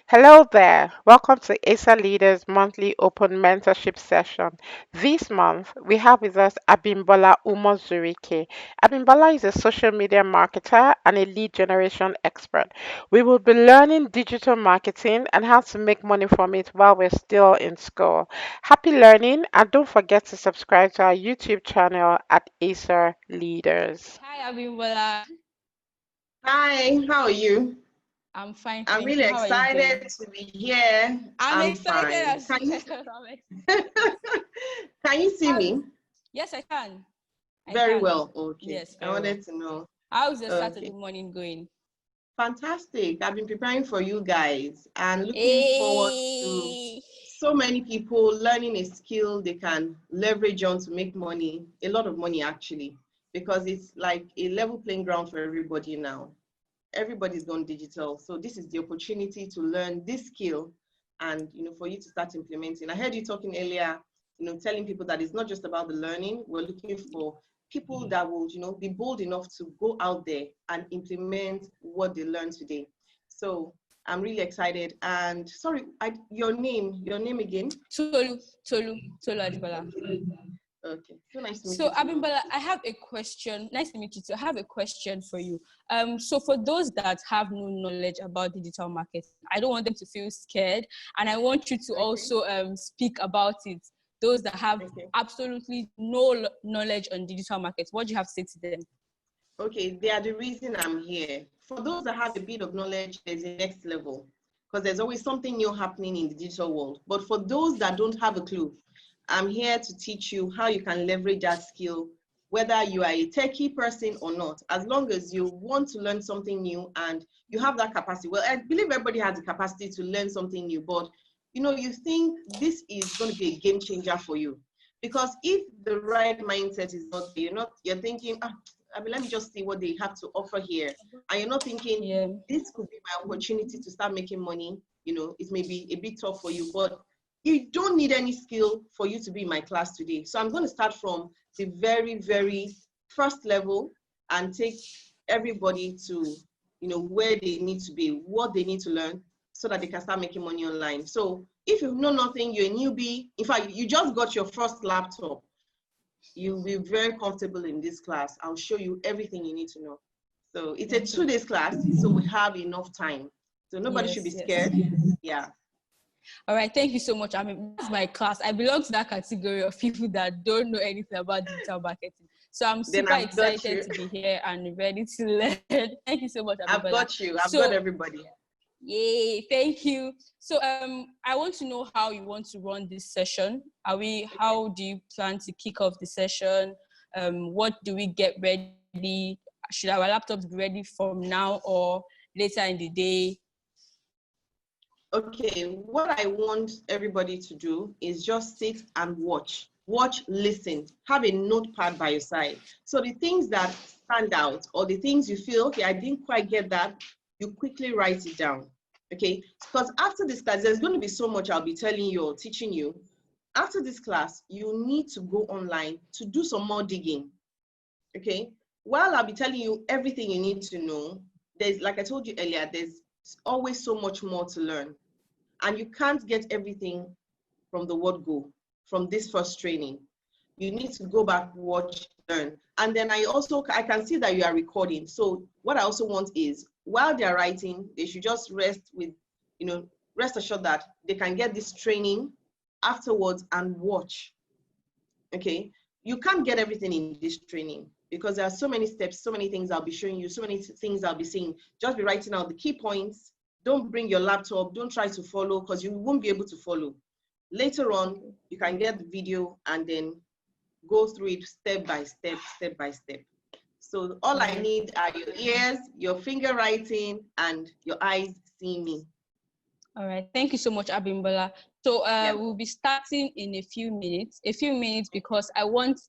Hello there. Welcome to ASA Leaders Monthly Open Mentorship Session. This month, we have with us Abimbola Umozurike. Abimbola is a social media marketer and a lead generation expert. We will be learning digital marketing and how to make money from it while we're still in school. Happy learning, and don't forget to subscribe to our YouTube channel at ASA Leaders. Hi, Abimbola. Hi, how are you? I'm fine, I'm thank really you. How are you excited doing? to be here. I'm I'm excited fine. as Can you well. can you see How's, me? yes, I can. I Very can. well. Okay. Yes, I very well. wanted to know. How's the Saturday Okay. morning going? Fantastic. I've been preparing for you guys and looking forward to Hey. so many people learning a skill they can leverage on to make money, a lot of money actually, because it's like a level playing ground for everybody now. Everybody's gone digital. So this is the opportunity to learn this skill and for you to start implementing. I heard you talking earlier, telling people that it's not just about the learning. We're looking for people that will, be bold enough to go out there and implement what they learned today. So I'm really excited. And sorry, your name again? Tolu Ajibola. Okay, so nice to meet So you too. Abimbola, I have a question. Nice to meet you too. I have a question for you. So for those that have no knowledge about digital marketing, I don't want them to feel scared, and I want you to Okay, also speak about it. Those that have okay. absolutely no knowledge on digital markets, what do you have to say to them? Okay, they are the reason I'm here. For those that have a bit of knowledge, there's a next level because there's always something new happening in the digital world. But for those that don't have a clue, I'm here to teach you how you can leverage that skill, whether you are a techie person or not, as long as you want to learn something new and you have that capacity. Well, I believe everybody has the capacity to learn something new, but you think this is going to be a game changer for you. Because if the right mindset is not there, you're thinking, let me just see what they have to offer here. And you're not thinking, Yeah. this could be my opportunity to start making money. It may be a bit tough for you, but you don't need any skill for you to be in my class today. So I'm going to start from the very, very first level and take everybody to, where they need to be, what they need to learn so that they can start making money online. So if you know nothing, you're a newbie. In fact, you just got your first laptop, you'll be very comfortable in this class. I'll show you everything you need to know. So it's a Okay. 2 days class, so we have enough time. So nobody should be Yes, yes. scared. Yeah. All right, thank you so much. I mean, that's my class. I belong to that category of people that don't know anything about digital marketing. So I'm Then super I've got excited you. to be here and ready to learn. Thank you so much, I've Abimbola. got you. I've got So, everybody. yay, thank you. So, I want to know how you want to run this session. Okay. How do you plan to kick off the session? What do we get ready? Should our laptops be ready from now or later in the day? Okay, what I want everybody to do is just sit and watch. Watch, listen, have a notepad by your side. So the things that stand out or the things you feel, okay, I didn't quite get that, you quickly write it down. Okay, because after this class, there's going to be so much I'll be telling you or teaching you. After this class, you need to go online to do some more digging. Okay, while I'll be telling you everything you need to know, there's, like I told you earlier, there's always so much more to learn. And you can't get everything from the word go, from this first training. You need to go back, watch, learn. And then I can see that you are recording. So what I also want is while they're writing, they should just rest assured that they can get this training afterwards and watch. Okay. You can't get everything in this training because there are so many steps, so many things I'll be showing you, so many things I'll be seeing. Just be writing out the key points. Don't bring your laptop. Don't try to follow because you won't be able to follow. Later on, you can get the video and then go through it step by step, step by step. So all I need are your ears, your finger writing, and your eyes seeing me. All right. Thank you so much, Abimbola. So Yep. we'll be starting in a few minutes. A few minutes because I want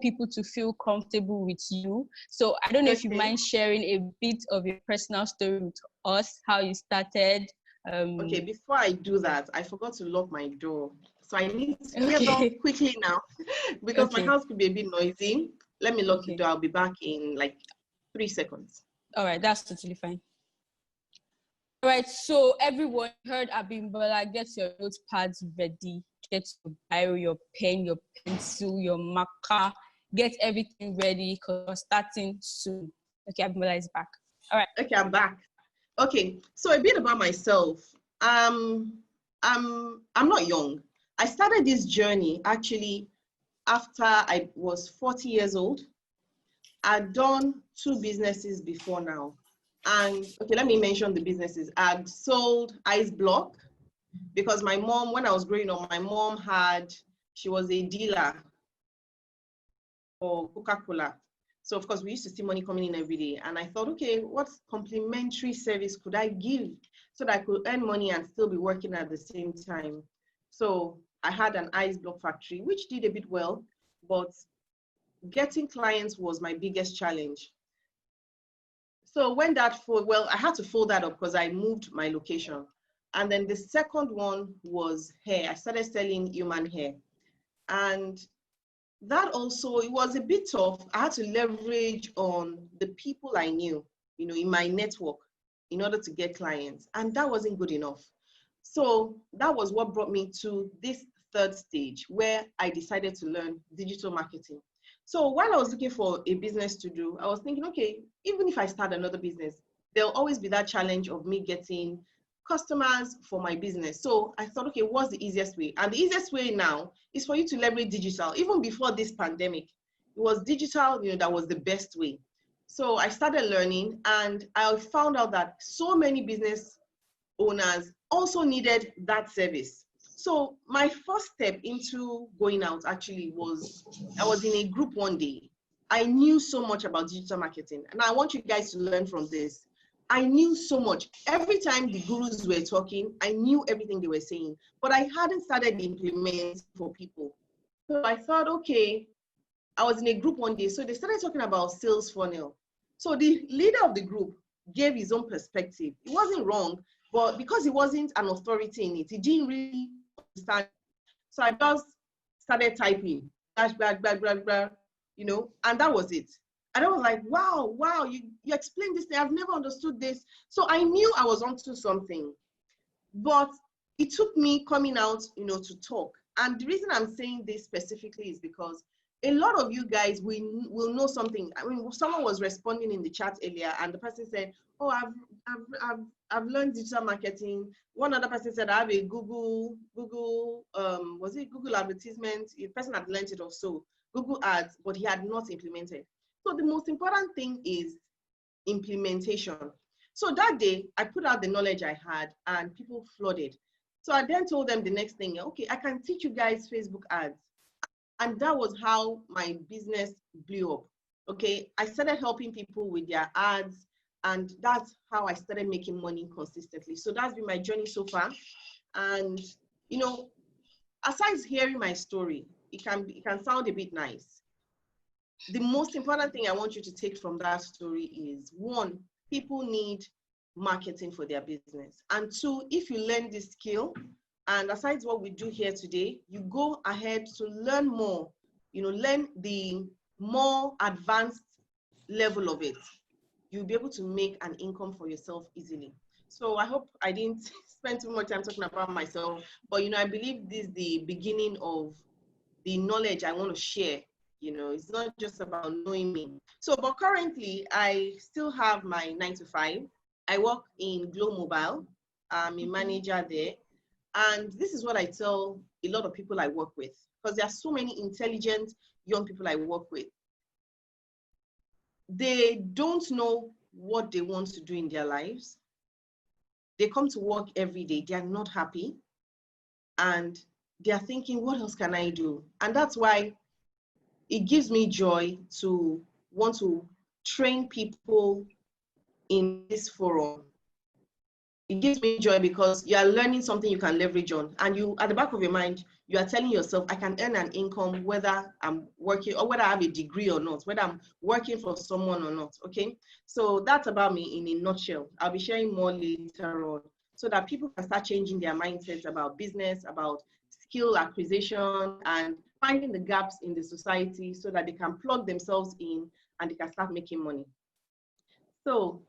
people to feel comfortable with you. So I don't know if you Okay. mind sharing a bit of your personal story with us, how you started. Okay, before I do that, I forgot to lock my door. So I need to get down Okay. quickly now because my Okay. house could be a bit noisy. Let me lock the Okay. door. I'll be back in like 3 seconds. All right. That's totally fine. All right, so everyone heard Abimbola, get your notepads ready, get your biro, your pen, your pencil, your marker, get everything ready because we're starting soon. Okay, Abimbola is back. All right. Okay, I'm back. Okay, so a bit about myself. I'm not young. I started this journey actually after I was 40 years old. I'd done 2 businesses before now. And okay, let me mention the businesses. I'd sold ice block because my mom, when I was growing up, my mom she was a dealer for Coca-Cola. So of course we used to see money coming in every day. And I thought, okay, what complimentary service could I give so that I could earn money and still be working at the same time? So I had an ice block factory, which did a bit well, but getting clients was my biggest challenge. So when I had to fold that up because I moved my location. And then the second one was hair. I started selling human hair. And that also, it was a bit tough. I had to leverage on the people I knew, in my network in order to get clients. And that wasn't good enough. So that was what brought me to this third stage where I decided to learn digital marketing. So while I was looking for a business to do, I was thinking, okay, even if I start another business, there'll always be that challenge of me getting customers for my business. So I thought, okay, what's the easiest way? And the easiest way now is for you to leverage digital. Even before this pandemic, it was digital, that was the best way. So I started learning and I found out that so many business owners also needed that service. So my first step into going out actually was, I was in a group one day. I knew so much about digital marketing and I want you guys to learn from this. I knew so much. Every time the gurus were talking, I knew everything they were saying, but I hadn't started implementing for people. So I thought, okay, I was in a group one day. So they started talking about sales funnel. So the leader of the group gave his own perspective. It wasn't wrong, but because he wasn't an authority in it, he didn't really understand. So I just started typing, blah, blah, blah, blah, blah, and that was it. And I was like, wow, you explained this thing. I've never understood this. So I knew I was onto something, but it took me coming out, to talk. And the reason I'm saying this specifically is because a lot of you guys will know something. I mean, someone was responding in the chat earlier and the person said, oh, I've learned digital marketing. One other person said, I have a Google, was it Google advertisement? The person had learned it also, Google ads, but he had not implemented. So the most important thing is implementation. So that day, I put out the knowledge I had and people flooded. So I then told them the next thing, okay, I can teach you guys Facebook ads. And that was how my business blew up. Okay, I started helping people with their ads, and that's how I started making money consistently. So that's been my journey so far. And aside hearing my story, it can sound a bit nice. The most important thing I want you to take from that story is, one, people need marketing for their business. And two, if you learn this skill, and aside what we do here today, you go ahead to learn more, learn the more advanced level of it. You'll be able to make an income for yourself easily. So I hope I didn't spend too much time talking about myself, but I believe this is the beginning of the knowledge I want to share. It's not just about knowing me. So, but currently I still have my 9 to 5. I work in Glow Mobile. I'm a manager there. And this is what I tell a lot of people I work with, because there are so many intelligent young people I work with. They don't know what they want to do in their lives. They come to work every day. They are not happy. And they are thinking, what else can I do? And that's why it gives me joy to want to train people in this forum. It gives me joy because you are learning something you can leverage on, and you, at the back of your mind, you are telling yourself, I can earn an income whether I'm working or whether I have a degree or not, whether I'm working for someone or not. Okay, so that's about me in a nutshell. I'll be sharing more later on so that people can start changing their mindsets about business, about skill acquisition, and finding the gaps in the society so that they can plug themselves in and they can start making money. So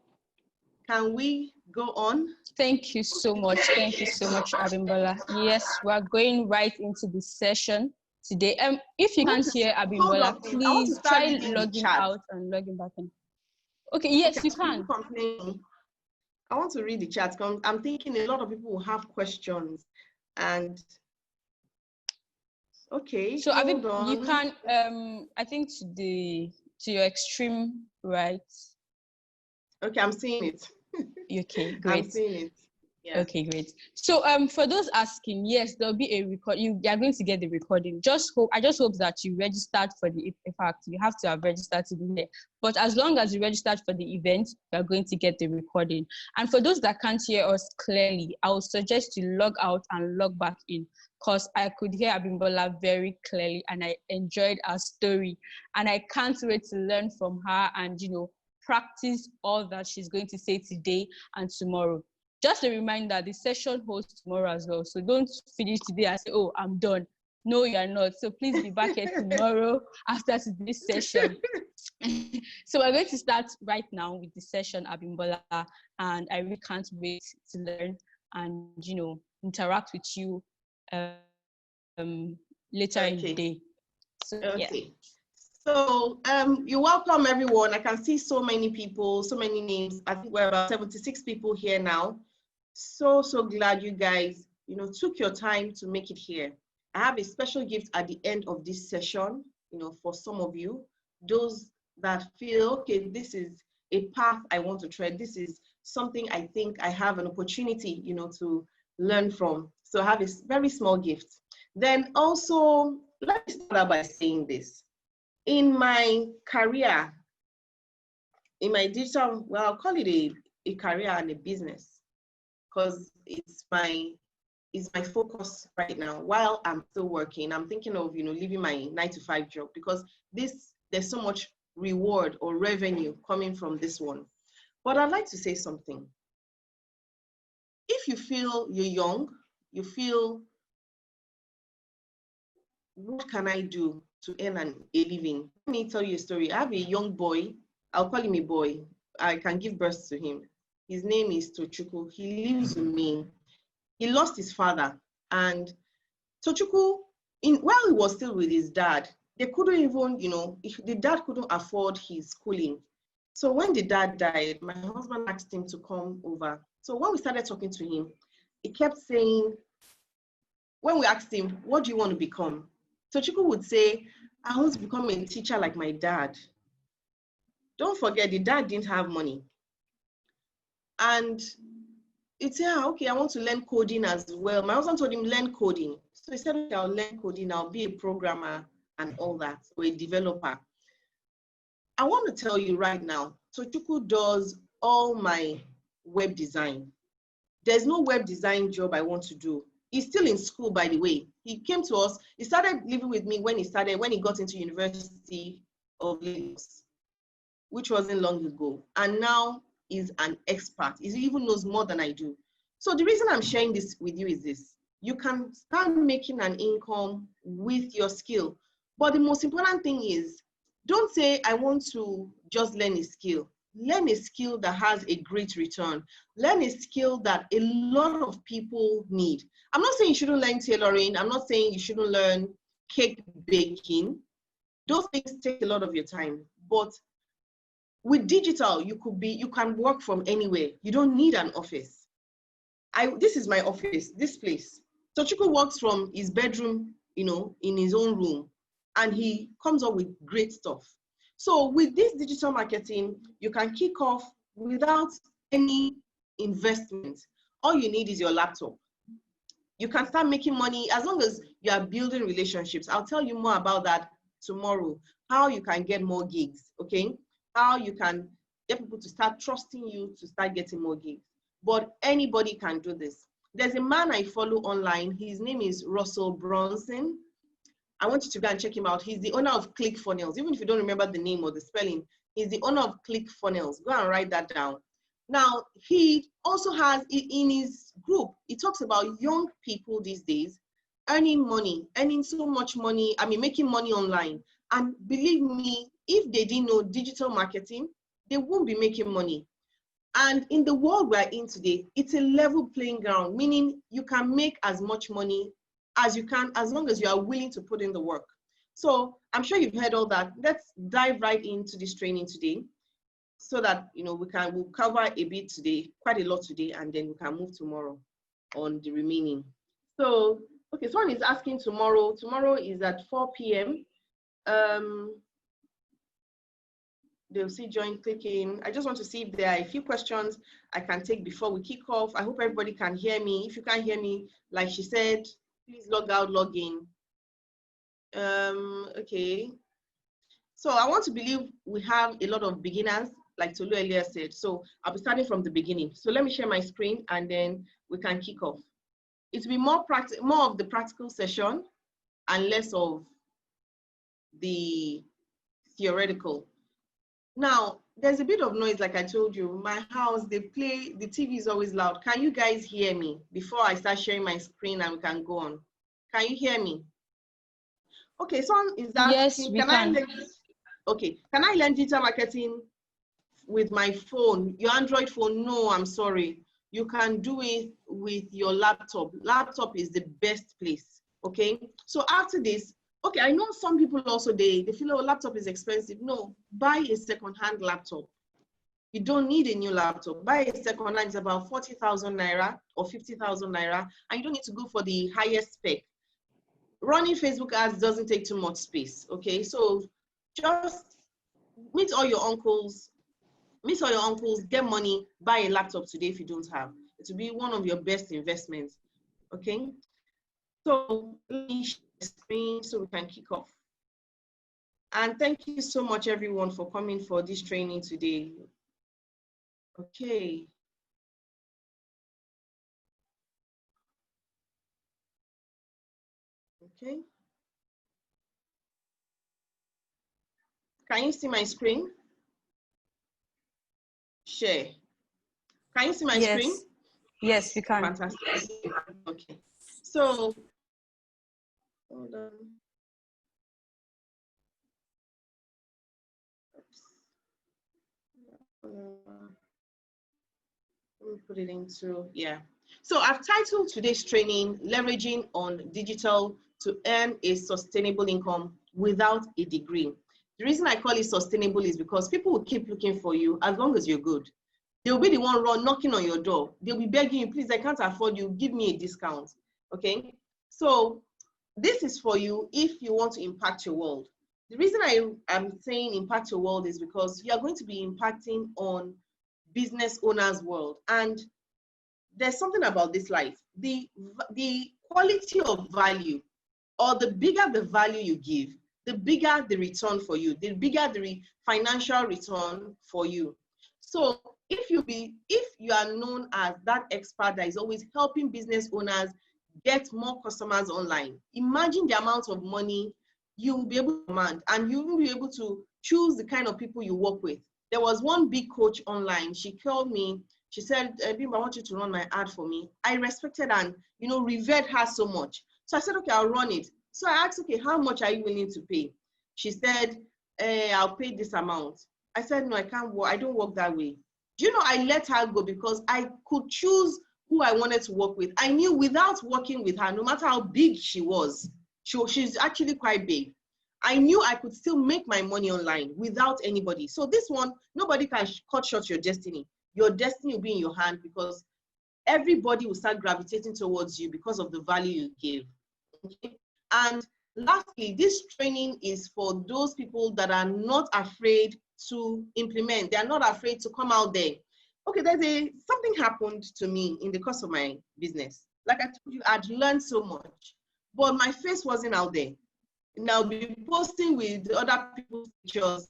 can we go on? Thank you so much. Thank you so much, Abimbola. Yes, we're going right into the session today. If you can't hear Hold Abimbola, on, please. I want to please start try reading the logging chat. out and logging back in. Okay, yes, Okay, you can. complain. I want to read the chat. I'm thinking a lot of people will have questions. And okay, So hold on. you can I think to your extreme right. Okay, I'm seeing it. Okay, great. I'm seeing it. Yeah. Okay, great. So for those asking, yes, there'll be a record. You are going to get the recording. I just hope that you registered for the in fact, you have to have registered to be there. But as long as you registered for the event, you are going to get the recording. And for those that can't hear us clearly, I would suggest you log out and log back in, because I could hear Abimbola very clearly and I enjoyed our story. And I can't wait to learn from her and practice all that she's going to say today and tomorrow. Just a reminder, the session holds tomorrow as well. So don't finish today and say, oh, I'm done. No, you're not. So please be back here tomorrow after today's session. So we're going to start right now with the session, Abimbola, and I really can't wait to learn and, interact with you later in the day. So, okay. Yeah. So you're welcome, everyone. I can see so many people, so many names. I think we're about 76 people here now. So glad you guys, took your time to make it here. I have a special gift at the end of this session, for some of you, those that feel, okay, this is a path I want to tread. This is something I think I have an opportunity, to learn from. So I have a very small gift. Then also, let me start out by saying this. In my career, in my digital, well, I'll call it a career and a business, because it's my focus right now. While I'm still working, I'm thinking of leaving my 9-to-5 job, because there's so much reward or revenue coming from this one. But I'd like to say something. If you feel you're young, you feel, what can I do to earn a living? Let me tell you a story. I have a young boy. I'll call him a boy. I can give birth to him. His name is Tochukwu. He lives with me. He lost his father, and Tochukwu, while he was still with his dad, they couldn't even, the dad couldn't afford his schooling. So when the dad died, my husband asked him to come over. So when we started talking to him, he kept saying, when we asked him, what do you want to become? Tochukwu would say, I want to become a teacher like my dad. Don't forget, the dad didn't have money. And it's, okay, I want to learn coding as well. My husband told him, learn coding. So he said, okay, I'll learn coding. I'll be a programmer and all that, or a developer. I want to tell you right now, Tochukwu does all my web design. There's no web design job I want to do. He's still in school, by the way. He came to us. He started living with me when he got into University of Lagos, which wasn't long ago. And now he's an expert. He even knows more than I do. So the reason I'm sharing this with you is this. You can start making an income with your skill. But the most important thing is, don't say, I want to just learn a skill. Learn a skill that has a great return. Learn a skill that a lot of people need. I'm not saying you shouldn't learn tailoring. I'm not saying you shouldn't learn cake baking. Those things take a lot of your time. But with digital, you can work from anywhere. You don't need an office. This is my office, this place. Tochukwu works from his bedroom, in his own room, and he comes up with great stuff. So with this digital marketing, you can kick off without any investment. All you need is your laptop. You can start making money as long as you are building relationships. I'll tell you more about that tomorrow, how you can get more gigs, okay? How you can get people to start trusting you to start getting more gigs. But anybody can do this. There's a man I follow online. His name is Russell Brunson. I want you to go and check him out. He's the owner of ClickFunnels. Even if you don't remember the name or the spelling, he's the owner of ClickFunnels. Go and write that down. Now, he also has, in his group, he talks about young people these days earning money, earning so much money, making money online. And believe me, if they didn't know digital marketing, they won't be making money. And in the world we're in today, it's a level playing ground, meaning you can make as much money as you can, as long as you are willing to put in the work. So I'm sure you've heard all that. Let's dive right into this training today so that, you know, we'll cover a bit today, quite a lot today, and then we can move tomorrow on the remaining. So, okay, someone is asking tomorrow. Tomorrow is at 4 p.m. They'll see join clicking. I just want to see if there are a few questions I can take before we kick off. I hope everybody can hear me. If you can't hear me, like she said, please log out, log in. Okay. So I want to believe we have a lot of beginners, like Tolu earlier said. So I'll be starting from the beginning. So let me share my screen and then we can kick off. It will be more of the practical session and less of the theoretical. Now, there's a bit of noise, like I told you. My house, the TV is always loud. Can you guys hear me before I start sharing my screen and we can go on? Can you hear me? Okay, someone is asking, Yes, we can. Okay, can I learn digital marketing with my phone? Your Android phone? No, I'm sorry. You can do it with your laptop. Laptop is the best place, okay? So after this, okay, I know some people also, they feel, oh, laptop is expensive. No, buy a second-hand laptop. You don't need a new laptop. Buy a second-hand, it's about 40,000 naira or 50,000 naira, and you don't need to go for the highest spec. Running Facebook ads doesn't take too much space, okay? So just meet all your uncles, get money, buy a laptop today if you don't have. It will be one of your best investments, okay? So let me share the screen so we can kick off. And thank you so much, everyone, for coming for this training today. Okay. Okay. Can you see my screen? Share. Can you see my screen? Yes, we can. Fantastic. Okay. So, hold on. Let me put it into, yeah. So I've titled today's training, Leveraging on Digital to Earn a Sustainable Income Without a Degree. The reason I call it sustainable is because people will keep looking for you as long as you're good. They'll be the one knocking on your door. They'll be begging you, please, I can't afford you, give me a discount, okay? So this is for you if you want to impact your world. The reason I am saying impact your world is because you are going to be impacting on business owners' world. And there's something about this life. The quality of value, or the bigger the value you give, the bigger the return for you, the bigger the financial return for you. So if you are known as that expert that is always helping business owners get more customers online, imagine the amount of money you will be able to command, and you will be able to choose the kind of people you work with. There was one big coach online. She called me. She said, Bim, I want you to run my ad for me. I respected and, you know, revered her so much. So I said, okay, I'll run it. So I asked, okay, how much are you willing to pay? She said, I'll pay this amount. I said, no, I can't work. I don't work that way. Do you know, I let her go because I could choose who I wanted to work with. I knew without working with her, no matter how big she was, she's actually quite big. I knew I could still make my money online without anybody. So this one, nobody can cut short your destiny. Your destiny will be in your hand because everybody will start gravitating towards you because of the value you give. Okay? And lastly, this training is for those people that are not afraid to implement. They are not afraid to come out there. Okay, something happened to me in the course of my business. Like I told you, I'd learned so much, but my face wasn't out there. Now be posting with other people's pictures.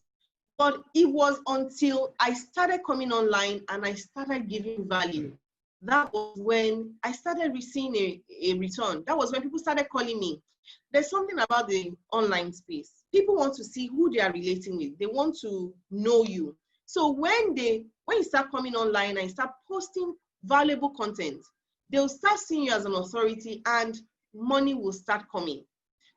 But it was until I started coming online and I started giving value. That was when I started receiving a return. That was when people started calling me. There's something about the online space. People want to see who they are relating with. They want to know you. So when you start coming online and start posting valuable content, they'll start seeing you as an authority and money will start coming.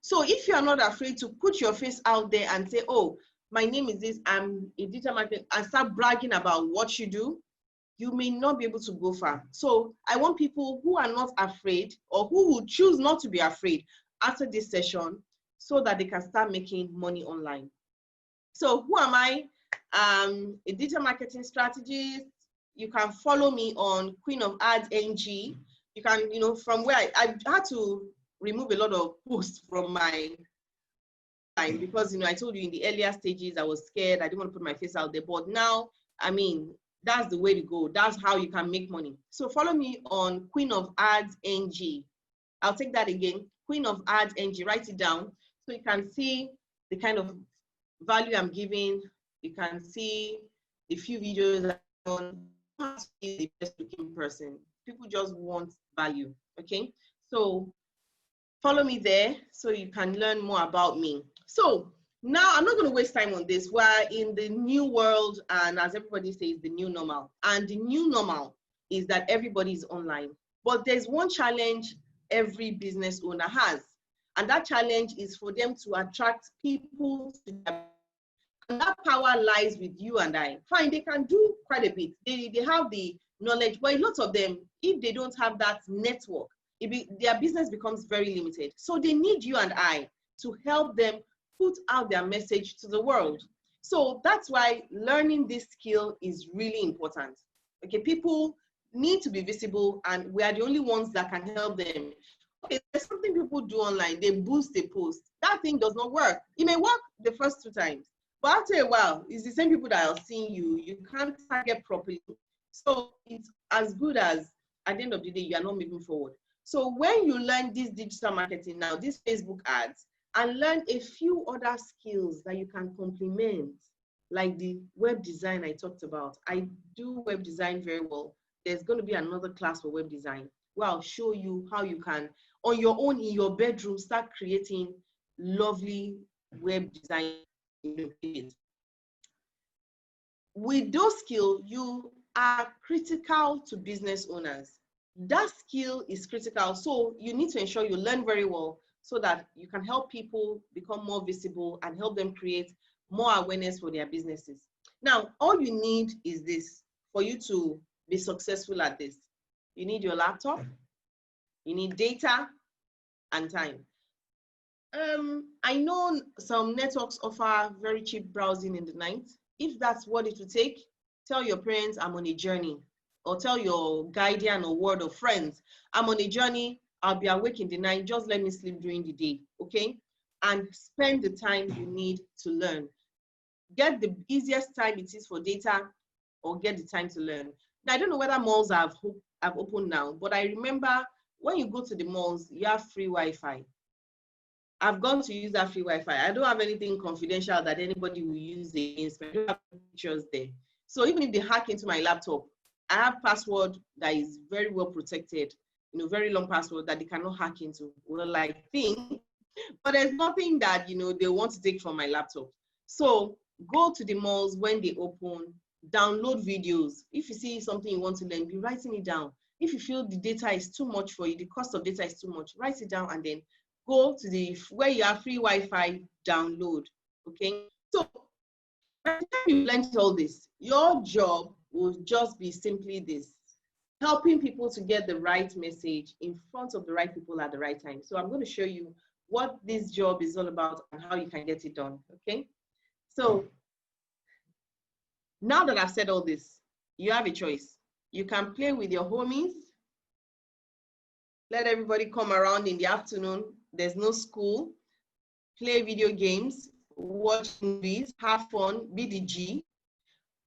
So if you are not afraid to put your face out there and say, oh, my name is this, I'm a digital marketer, and start bragging about what you do, you may not be able to go far. So I want people who are not afraid or who will choose not to be afraid after this session so that they can start making money online. So who am I? A digital marketing strategist. You can follow me on Queen of Ads NG. You can, from where I had to remove a lot of posts from my line because, I told you in the earlier stages, I was scared. I didn't want to put my face out there. But now, that's the way to go. That's how you can make money. So follow me on Queen of Ads NG. I'll take that again. Queen of Ads NG. Write it down so you can see the kind of value I'm giving. You can see the few videos I've done. You don't have to be the best looking person. People just want value. Okay. So follow me there so you can learn more about me. So now I'm not going to waste time on this. We're in the new world, and as everybody says, the new normal. And the new normal is that everybody is online. But there's one challenge every business owner has. And that challenge is for them to attract people to their, and that power lies with you and I. Fine, they can do quite a bit. They have the knowledge, but a lot of them, if they don't have that network, their business becomes very limited. So they need you and I to help them put out their message to the world. So that's why learning this skill is really important. Okay, people need to be visible, and we are the only ones that can help them. Okay, there's something people do online. They boost a post. That thing does not work. It may work the first 2 times, but after a while, it's the same people that are seeing you. You can't target properly. So it's as good as at the end of the day, you are not moving forward. So when you learn this digital marketing now, these Facebook ads, and learn a few other skills that you can complement, like the web design I talked about. I do web design very well. There's going to be another class for web design where I'll show you how you can, on your own in your bedroom, start creating lovely web design pages. With those skills, you are critical to business owners. That skill is critical. So you need to ensure you learn very well so that you can help people become more visible and help them create more awareness for their businesses. Now, all you need is this for you to be successful at this. You need your laptop, you need data, and time. I know some networks offer very cheap browsing in the night. If that's what it will take, tell your parents I'm on a journey, or tell your guardian or ward of friends, I'm on a journey, I'll be awake in the night, just let me sleep during the day, okay? And spend the time you need to learn. Get the easiest time it is for data, or get the time to learn. Now, I don't know whether malls have opened now, but I remember when you go to the malls, you have free Wi-Fi. I've gone to use that free Wi-Fi. I don't have anything confidential that anybody will use against me. I don't have pictures there. So even if they hack into my laptop, I have password that is very well protected, very long password that they cannot hack into. Well, I think, but there's nothing that, they want to take from my laptop. So go to the malls when they open, download videos. If you see something you want to learn, be writing it down. If you feel the data is too much for you, the cost of data is too much, write it down and then go to where you have free Wi-Fi, download, okay? So by the time you learn all this, your job will just be simply this, helping people to get the right message in front of the right people at the right time. So I'm going to show you what this job is all about and how you can get it done, okay? So now that I've said all this, you have a choice. You can play with your homies, let everybody come around in the afternoon. There's no school. Play video games, watch movies, have fun, be the G,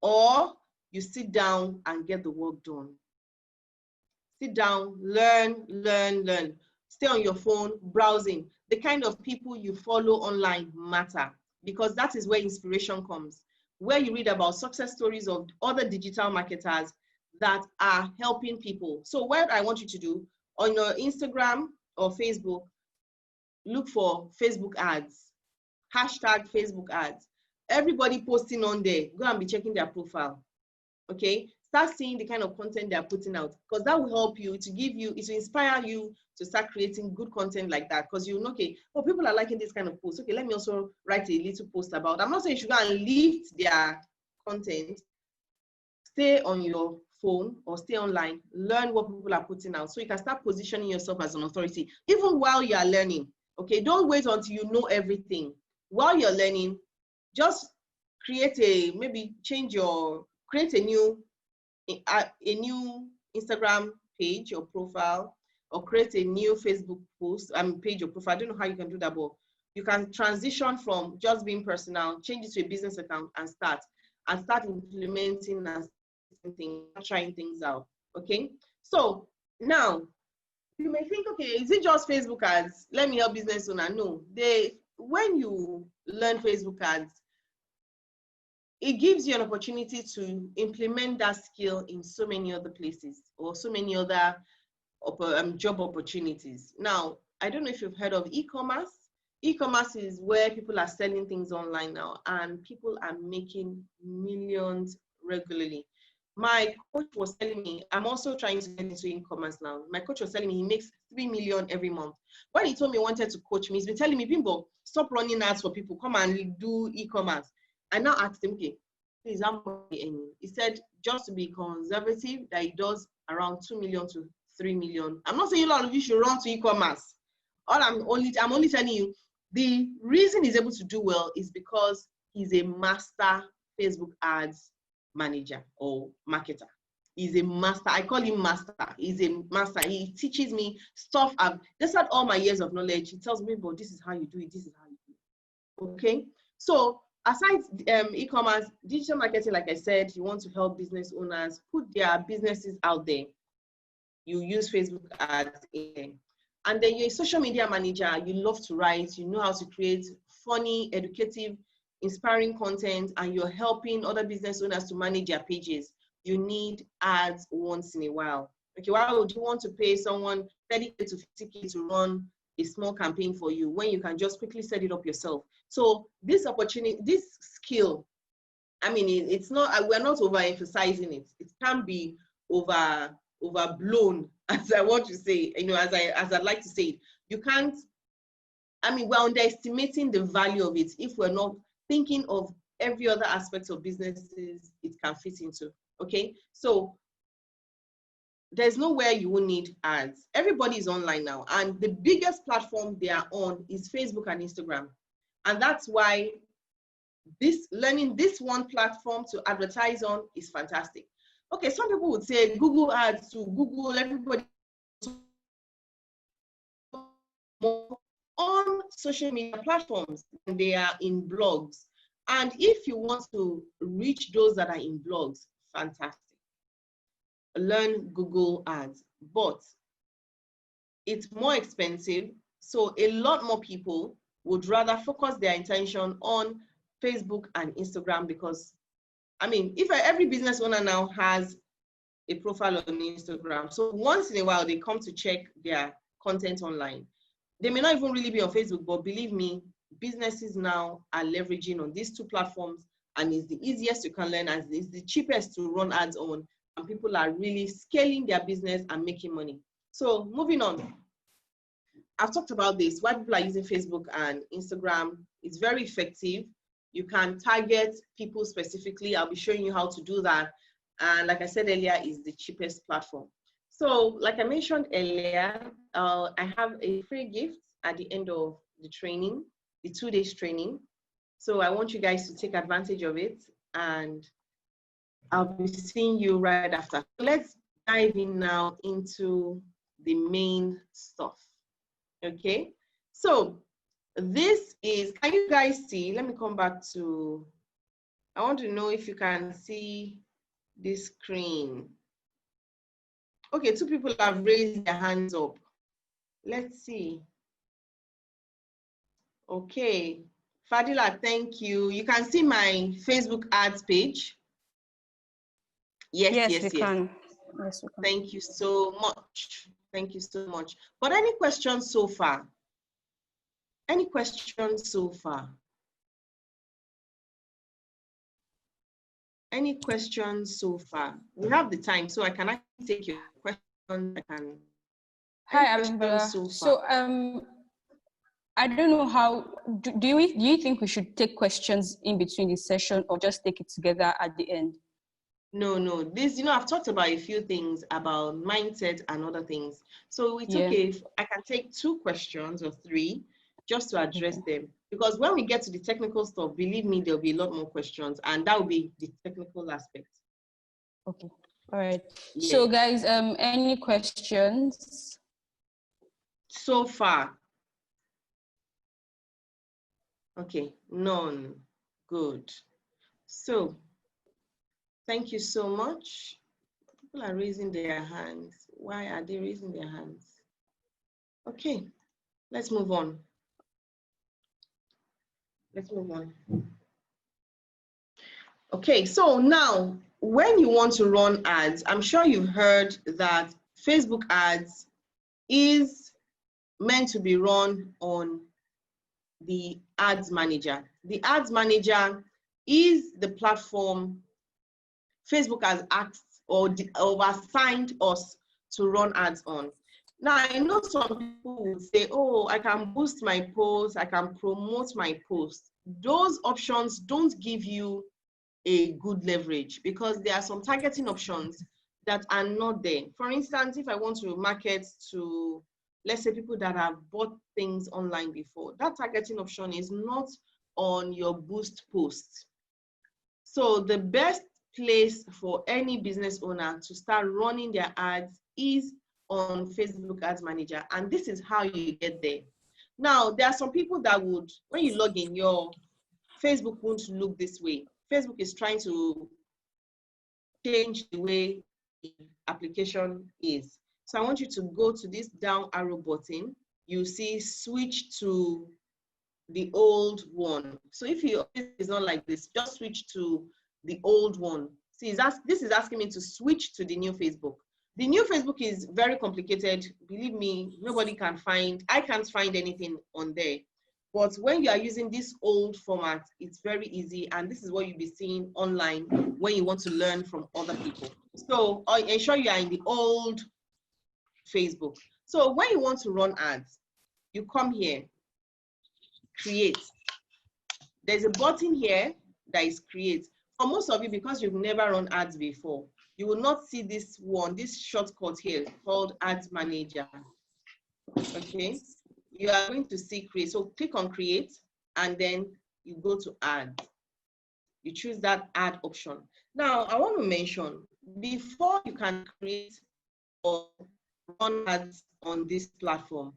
or you sit down and get the work done. Sit down, learn, learn, learn. Stay on your phone, browsing. The kind of people you follow online matter, because that is where inspiration comes, where you read about success stories of other digital marketers that are helping people. So what I want you to do, on your Instagram or Facebook, look for Facebook ads, hashtag Facebook ads. Everybody posting on there, go and be checking their profile, okay? Start seeing the kind of content they're putting out, because that will help you, to give you, it will inspire you to start creating good content like that, because you know, okay, oh, people are liking this kind of post. Okay, let me also write a little post about. I'm not saying you should go and lift their content. Stay on your phone or stay online, learn what people are putting out so you can start positioning yourself as an authority, even while you are learning. Okay, don't wait until you know everything. While you're learning, just create a, maybe create a new Instagram page or profile, or create a new Facebook post, page or profile. I don't know how you can do that, but you can transition from just being personal, change it to a business account and start implementing and trying things out. Okay, so now you may think, okay, is it just Facebook ads? Let me help business owner. No, when you learn Facebook ads, it gives you an opportunity to implement that skill in so many other places or so many other job opportunities. Now, I don't know if you've heard of e-commerce. E-commerce is where people are selling things online now, and people are making millions regularly. My coach was telling me, I'm also trying to get into e-commerce now. My coach was telling me he makes 3 million every month. When he told me he wanted to coach me, he's been telling me, Bimbo, stop running ads for people, come and do e-commerce. I now asked him, okay, please, how much he said, just to be conservative, that he does around 2 million to 3 million. I'm not saying a lot of you should run to e-commerce. I'm only telling you, the reason he's able to do well is because he's a master Facebook ads manager or marketer. He's a master. I call him master. He's a master. He teaches me stuff. Despite all my years of knowledge, he tells me, but this is how you do it. This is how you do it. Okay. So aside e-commerce, digital marketing, like I said, you want to help business owners put their businesses out there. You use Facebook ads in. And then you're a social media manager. You love to write. You know how to create funny, educative, inspiring content, and you're helping other business owners to manage their pages. You need ads once in a while. Okay, why would you want to pay someone 30K to 50K to run a small campaign for you when you can just quickly set it up yourself? So this opportunity, this skill, I mean, it's not, we're not overemphasizing it. It can be overblown, as I want to say, as I'd like to say it. You can't, I mean, we're underestimating the value of it if we're not thinking of every other aspect of businesses it can fit into. Okay, so there's nowhere you will need ads. Everybody is online now, and the biggest platform they are on is Facebook and Instagram. And that's why learning this one platform to advertise on is fantastic. Okay, some people would say Google ads to Google, everybody on social media platforms, and they are in blogs. And if you want to reach those that are in blogs, fantastic. Learn Google ads, but it's more expensive. So a lot more people would rather focus their attention on Facebook and Instagram, because I mean, if every business owner now has a profile on Instagram, so once in a while they come to check their content online. They may not even really be on Facebook, but believe me, businesses now are leveraging on these two platforms, and it's the easiest you can learn, and it's the cheapest to run ads on, and people are really scaling their business and making money. So moving on, I've talked about this, why people are using Facebook and Instagram. It's very effective. You can target people specifically. I'll be showing you how to do that. And like I said earlier, is the cheapest platform. So like I mentioned earlier, I have a free gift at the end of the training, the 2 days training. So I want you guys to take advantage of it, and I'll be seeing you right after. Let's dive in now into the main stuff. Okay, so this is, can you guys see? Let me come back to, I want to know if you can see this screen. Okay, 2 people have raised their hands up. Let's see. Okay, Fadila, thank you. You can see my Facebook ads page. Yes. We can. Yes, we can. Thank you so much. Thank you so much. But any questions so far? Any questions so far? Any questions so far? We have the time, so I can actually take your questions. Hi, Abimbola. So I don't know how. Do you think we should take questions in between the session, or just take it together at the end? No. This, I've talked about a few things about mindset and other things. So it's okay if I can take 2 questions or 3 just to address them. Because when we get to the technical stuff, believe me, there'll be a lot more questions, and that will be the technical aspect. Okay. All right. Yeah. So guys, any questions? So far. Okay, none. Good. So, thank you so much. People are raising their hands. Why are they raising their hands? Okay, let's move on. Let's move on. Okay, so now when you want to run ads, I'm sure you've heard that Facebook ads is meant to be run on the ads manager. The ads manager is the platform Facebook has asked or assigned us to run ads on. Now, I know some people will say, oh, I can boost my posts, I can promote my posts. Those options don't give you a good leverage because there are some targeting options that are not there. For instance, if I want to market to, let's say, people that have bought things online before, that targeting option is not on your boost post. So the best place for any business owner to start running their ads is on Facebook Ads Manager, and this is how you get there. Now, there are some people that would, when you log in, your Facebook won't look this way. Facebook is trying to change the way the application is. So I want you to go to this down arrow button. You see switch to the old one. So if it's not like this, just switch to the old one. See, this is asking me to switch to the new Facebook. The new Facebook is very complicated. Believe me, I can't find anything on there. But when you are using this old format, it's very easy. And this is what you'll be seeing online when you want to learn from other people. So ensure you are in the old Facebook. So when you want to run ads, you come here, create. There's a button here that is create. For most of you, because you've never run ads before, you will not see this shortcut here called Ads Manager. Okay, you are going to see create. So click on create and then you go to add. You choose that add option. Now, I want to mention, before you can create or run ads on this platform,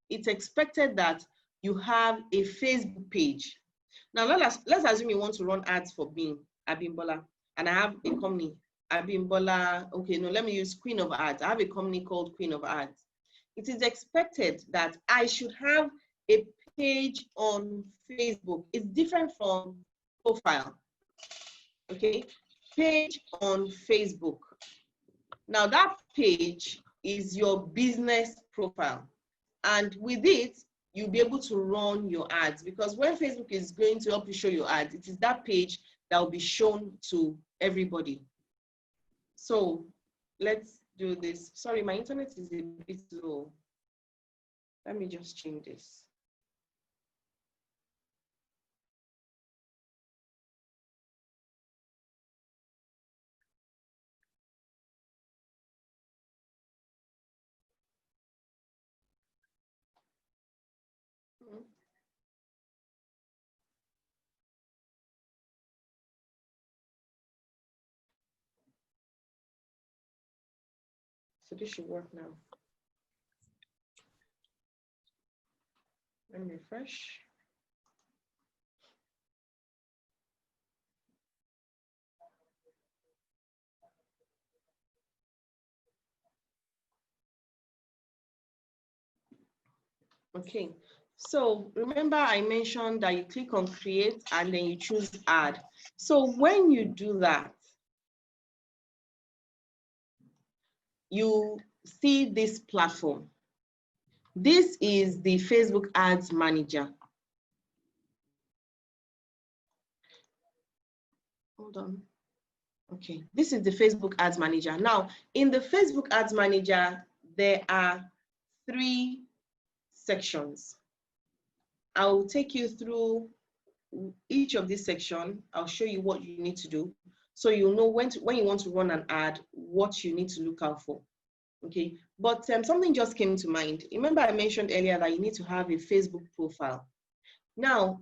it's expected that you have a Facebook page. Now, let's assume you want to run ads for me, Abimbola, and I have a company, Abimbola. Okay, no, let me use Queen of Ads. I have a company called Queen of Ads. It is expected that I should have a page on Facebook. It's different from profile. Okay, page on Facebook. Now, that page is your business profile. And with it, you'll be able to run your ads, because when Facebook is going to help you show your ads, it is that page that will be shown to everybody. So let's do this. Sorry, my internet is a bit slow. Let me just change this. So this should work now. Let me refresh. Okay, so remember I mentioned that you click on create and then you choose add. So when you do that, you see this platform. This is the Facebook Ads Manager. Hold on. Okay, this is the Facebook Ads Manager. Now, in the Facebook Ads Manager, there are 3 sections. I will take you through each of these sections. I'll show you what you need to do. So you know when you want to run an ad, what you need to look out for. Okay, but something just came to mind. Remember I mentioned earlier that you need to have a Facebook profile. Now,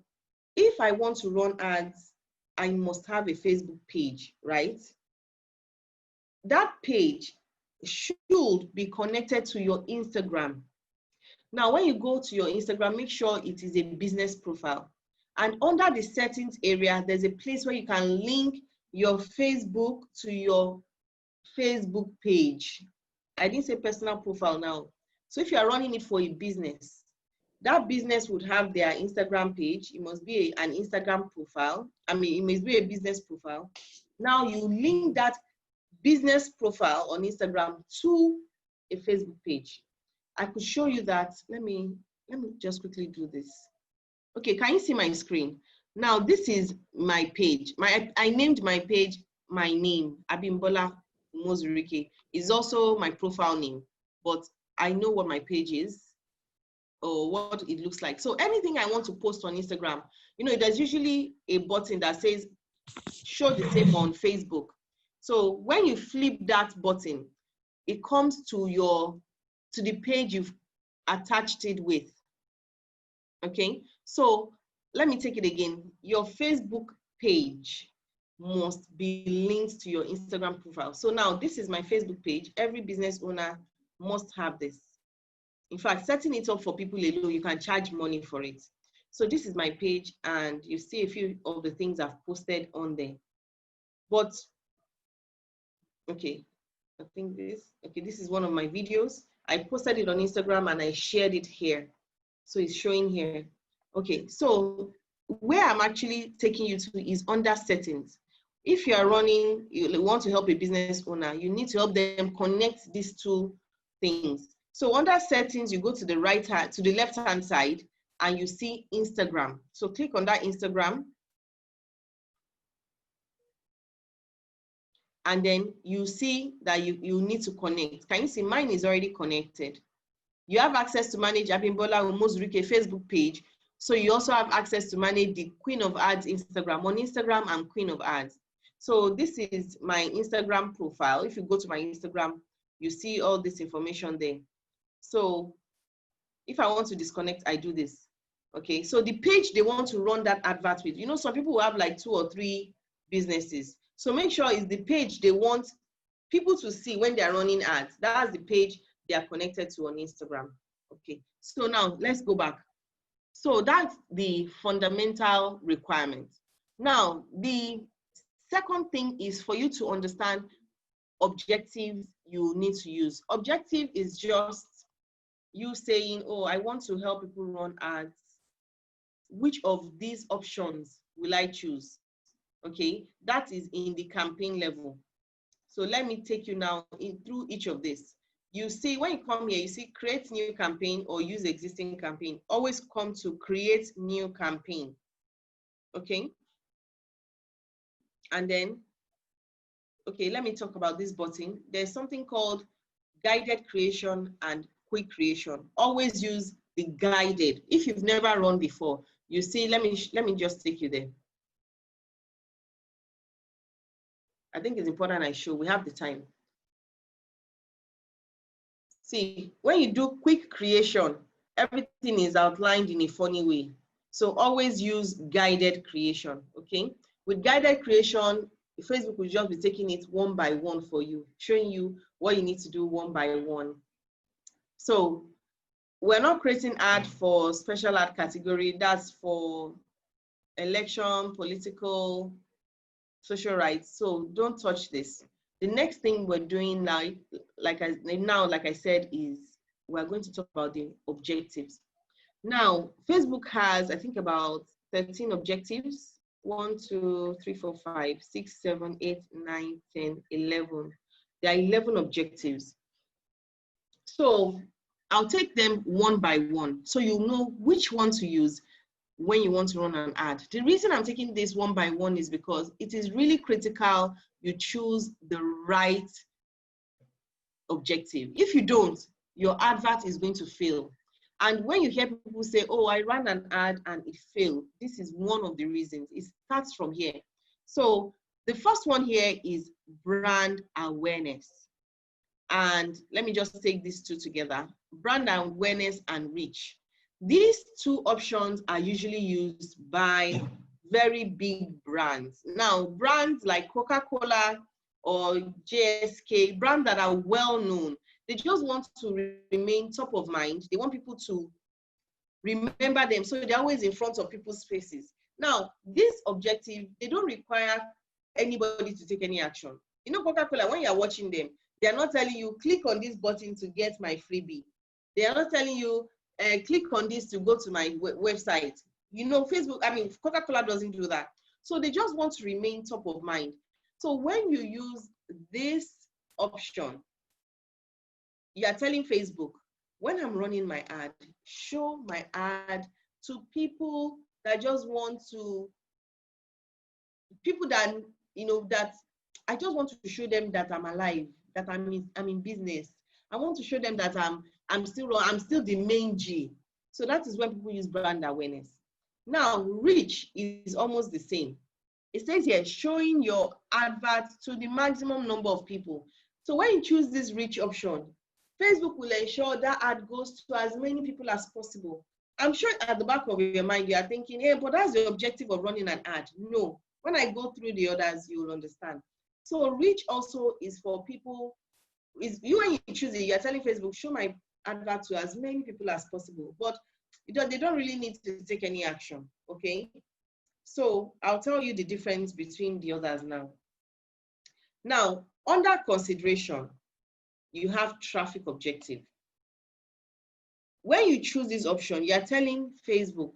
if I want to run ads, I must have a Facebook page, right? That page should be connected to your Instagram. Now, when you go to your Instagram, make sure it is a business profile. And under the settings area, there's a place where you can link your Facebook to your Facebook page. I didn't say personal profile now. So if you are running it for a business, that business would have their Instagram page. It must be an Instagram profile. I mean, it must be a business profile. Now you link that business profile on Instagram to a Facebook page. I could show you that. Let me just quickly do this. Okay, can you see my screen? Now this is my page. I named my page my name, Abimbola Umozurike. Is also my profile name, but I know what my page is or what it looks like. So anything I want to post on Instagram, you know, there's usually a button that says show the same on Facebook. So when you flip that button, it comes to the page you've attached it with. Okay, so let me take it again. Your Facebook page must be linked to your Instagram profile. So now this is my Facebook page. Every business owner must have this. In fact, setting it up for people alone, you can charge money for it. So this is my page, and you see a few of the things I've posted on there. But okay, I think this is one of my videos. I posted it on Instagram and I shared it here. So it's showing here. Okay, so where I'm actually taking you to is under settings. If you are running, you want to help a business owner, you need to help them connect these two things. So under settings, you go to the left-hand side and you see Instagram. So click on that Instagram. And then you see that you need to connect. Can you see mine is already connected? You have access to manage Abimbola Umozurike Facebook page. So you also have access to manage the Queen of Ads Instagram. On Instagram, I'm Queen of Ads. So this is my Instagram profile. If you go to my Instagram, you see all this information there. So if I want to disconnect, I do this. Okay, so the page they want to run that advert with, you know, some people will have like 2 or 3 businesses. So make sure it's the page they want people to see when they're running ads. That's the page they are connected to on Instagram. Okay, so now let's go back. So that's the fundamental requirement. Now, the second thing is for you to understand objectives you need to use. Objective is just you saying, oh, I want to help people run ads. Which of these options will I choose? Okay, that is in the campaign level. So let me take you now through each of this. You see, when you come here, you see create new campaign or use existing campaign. Always come to create new campaign. Okay. And then, okay, let me talk about this button. There's something called guided creation and quick creation. Always use the guided. If you've never run before, you see, let me just take you there. I think it's important I show, we have the time. See, when you do quick creation, everything is outlined in a funny way. So always use guided creation, okay? With guided creation, Facebook will just be taking it one by one for you, showing you what you need to do one by one. So we're not creating ad for special ad category. That's for election, political, social rights. So don't touch this. The next thing we're doing now, like I said, is we're going to talk about the objectives. Now, Facebook has, I think, about 13 objectives. 1, 2, 3, 4, 5, 6, 7, 8, 9, 10, 11. There are 11 objectives. So I'll take them one by one so you know which one to use when you want to run an ad. The reason I'm taking this one by one is because it is really critical you choose the right objective. If you don't, your advert is going to fail. And when you hear people say, oh, I ran an ad and it failed, this is one of the reasons. It starts from here. So The first one here is brand awareness. And let me just take these two together, brand awareness and reach. These two options are usually used by very big brands. Now, brands like Coca-Cola or JSK, brands that are well known, they just want to remain top of mind. They want people to remember them, so they're always in front of people's faces. Now, this objective, they don't require anybody to take any action. You know, Coca-Cola, when you're watching them, they're not telling you, click on this button to get my freebie. They are not telling you, click on this to go to my website. You know, Facebook, I mean, Coca-Cola doesn't do that. So they just want to remain top of mind. So when you use this option, you are telling Facebook, when I'm running my ad, show my ad to people that just want to, people that, you know, that I just want to show them that I'm alive, that I'm in business. I want to show them that I'm still the main G. So that is when people use brand awareness. Now, reach is almost the same. It says here, showing your advert to the maximum number of people. So when you choose this reach option, Facebook will ensure that ad goes to as many people as possible. I'm sure at the back of your mind, you are thinking, hey, but that's the objective of running an ad. No, when I go through the others, you will understand. So reach also is for people, when you choose it, you're telling Facebook, show my advert to as many people as possible. But they don't really need to take any action, okay? So I'll tell you the difference between the others now. Now, under consideration, you have traffic objective. When you choose this option, you're telling Facebook,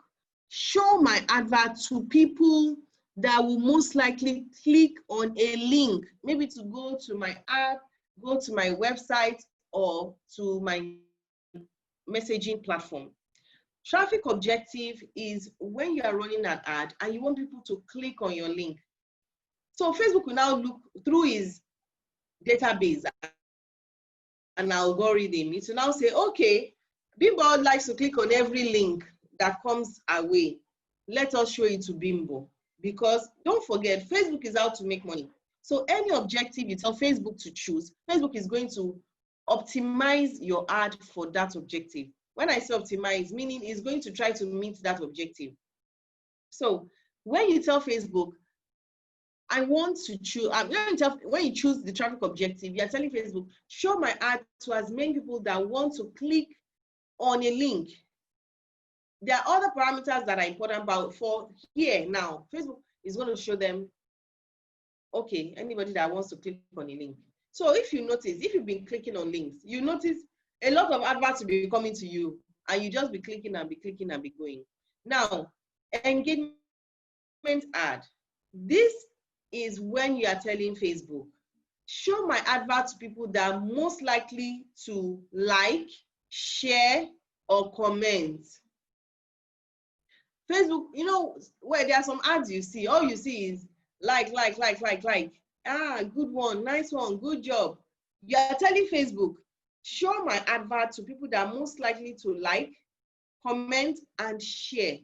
show my advert to people that will most likely click on a link, maybe to go to my app, go to my website, or to my messaging platform. Traffic objective is when you are running an ad and you want people to click on your link. So Facebook will now look through his database and algorithm. It will now say, okay, Bimbo likes to click on every link that comes our way. Let us show it to Bimbo. Because don't forget, Facebook is out to make money. So any objective you tell Facebook to choose, Facebook is going to optimize your ad for that objective. When I say optimize, meaning it's going to try to meet that objective. So when you tell Facebook, I want to choose, when you choose the traffic objective, you're telling Facebook, show my ad to as many people that want to click on a link. There are other parameters that are important, but for here now, Facebook is going to show them, okay, anybody that wants to click on a link. So if you notice, if you've been clicking on links, you notice a lot of adverts will be coming to you, and you just be clicking and be clicking and be going. Now, engagement ad. This is when you are telling Facebook, show my advert to people that are most likely to like, share, or comment. Facebook, you know, where there are some ads you see, all you see is like. Ah, good one, nice one, good job. You are telling Facebook, show my advert to people that are most likely to like, comment, and share.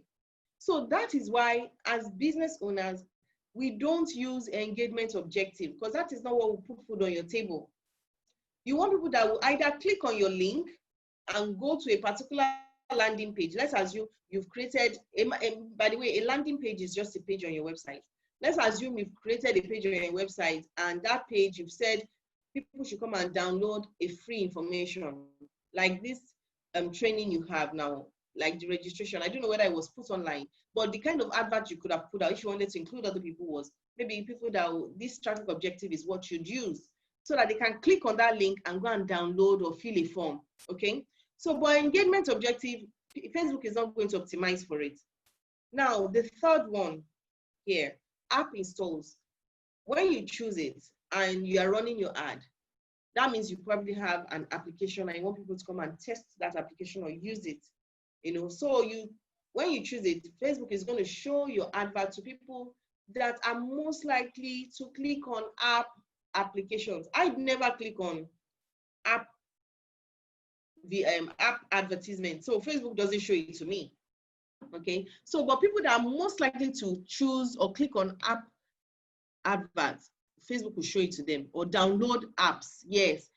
So that is why, as business owners, we don't use engagement objective, because that is not what will put food on your table. You want people that will either click on your link and go to a particular landing page. Let's assume you've created, by the way, a landing page is just a page on your website. Let's assume you've created a page on your website, and that page you've said people should come and download a free information, like this training you have now, like the registration. I don't know whether it was put online, but the kind of advert you could have put out if you wanted to include other people was maybe people that this traffic objective is what you'd use, so that they can click on that link and go and download or fill a form, okay? So by engagement objective, Facebook is not going to optimize for it. Now, the third one here, app installs. When you choose it and you are running your ad, that means you probably have an application and you want people to come and test that application or use it. You know, so when you choose it, Facebook is going to show your advert to people that are most likely to click on app applications. I'd never click on app advertisement, so Facebook doesn't show it to me. Okay, so but people that are most likely to choose or click on app adverts, Facebook will show it to them. Or download apps. Yes.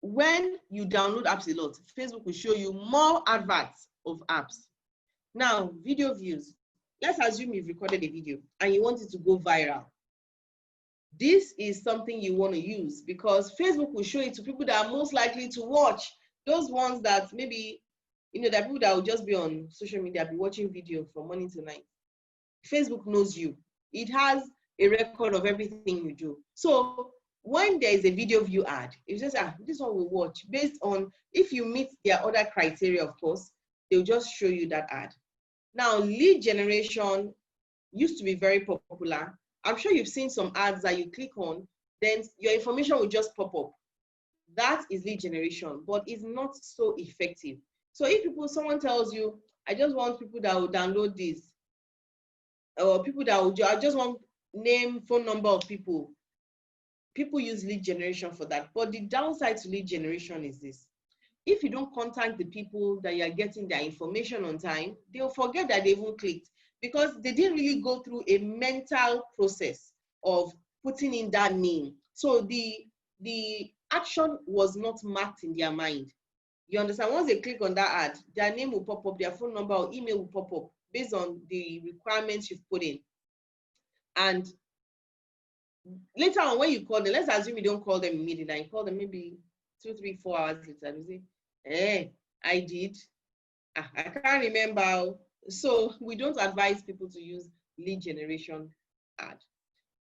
When you download apps a lot, Facebook will show you more adverts of apps. Now, video views. Let's assume you've recorded a video and you want it to go viral. This is something you want to use because Facebook will show it to people that are most likely to watch. Those ones that maybe, there are people that will just be on social media, be watching video from morning to night. Facebook knows you. It has a record of everything you do. So when there is a video view ad, it's just, this one will watch based on, if you meet their other criteria, of course, they'll just show you that ad. Now, lead generation used to be very popular. I'm sure you've seen some ads that you click on, then your information will just pop up. That is lead generation, but it's not so effective. So if someone tells you, I just want people that will download this, or people that will, I just want name, phone number of people. People use lead generation for that. But the downside to lead generation is this. If you don't contact the people that you're getting their information on time, they'll forget that they even clicked because they didn't really go through a mental process of putting in that name. So the action was not marked in their mind. You understand? Once they click on that ad, their name will pop up, their phone number or email will pop up based on the requirements you've put in. And later on, when you call them, let's assume you don't call them immediately, you call them maybe 2, 3, 4 hours later, you say, I did. I can't remember. So we don't advise people to use lead generation ad.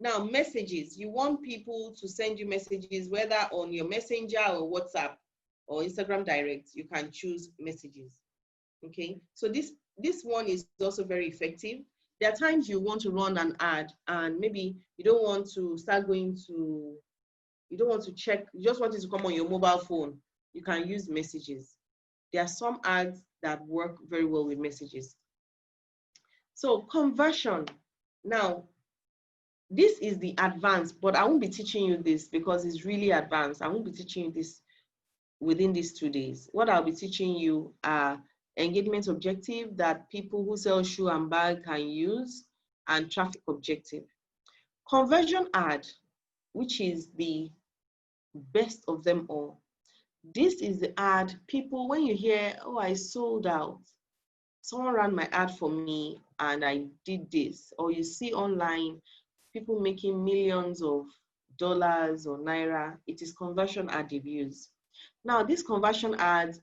Now, messages. You want people to send you messages, whether on your Messenger or WhatsApp or Instagram Direct, you can choose messages. Okay, so this one is also very effective. There are times you want to run an ad and maybe you don't want to check, you just want it to come on your mobile phone. You can use messages. There are some ads that work very well with messages. So conversion. Now, this is the advanced, but I won't be teaching you this because it's really advanced. I won't be teaching you this within these 2 days. What I'll be teaching you are engagement objective that people who sell shoe and bag can use, and traffic objective. Conversion ad, which is the best of them all. This is the ad people, when you hear, oh, I sold out, someone ran my ad for me and I did this, or you see online people making millions of dollars or naira, it is conversion ad reviews. Now, this conversion ad,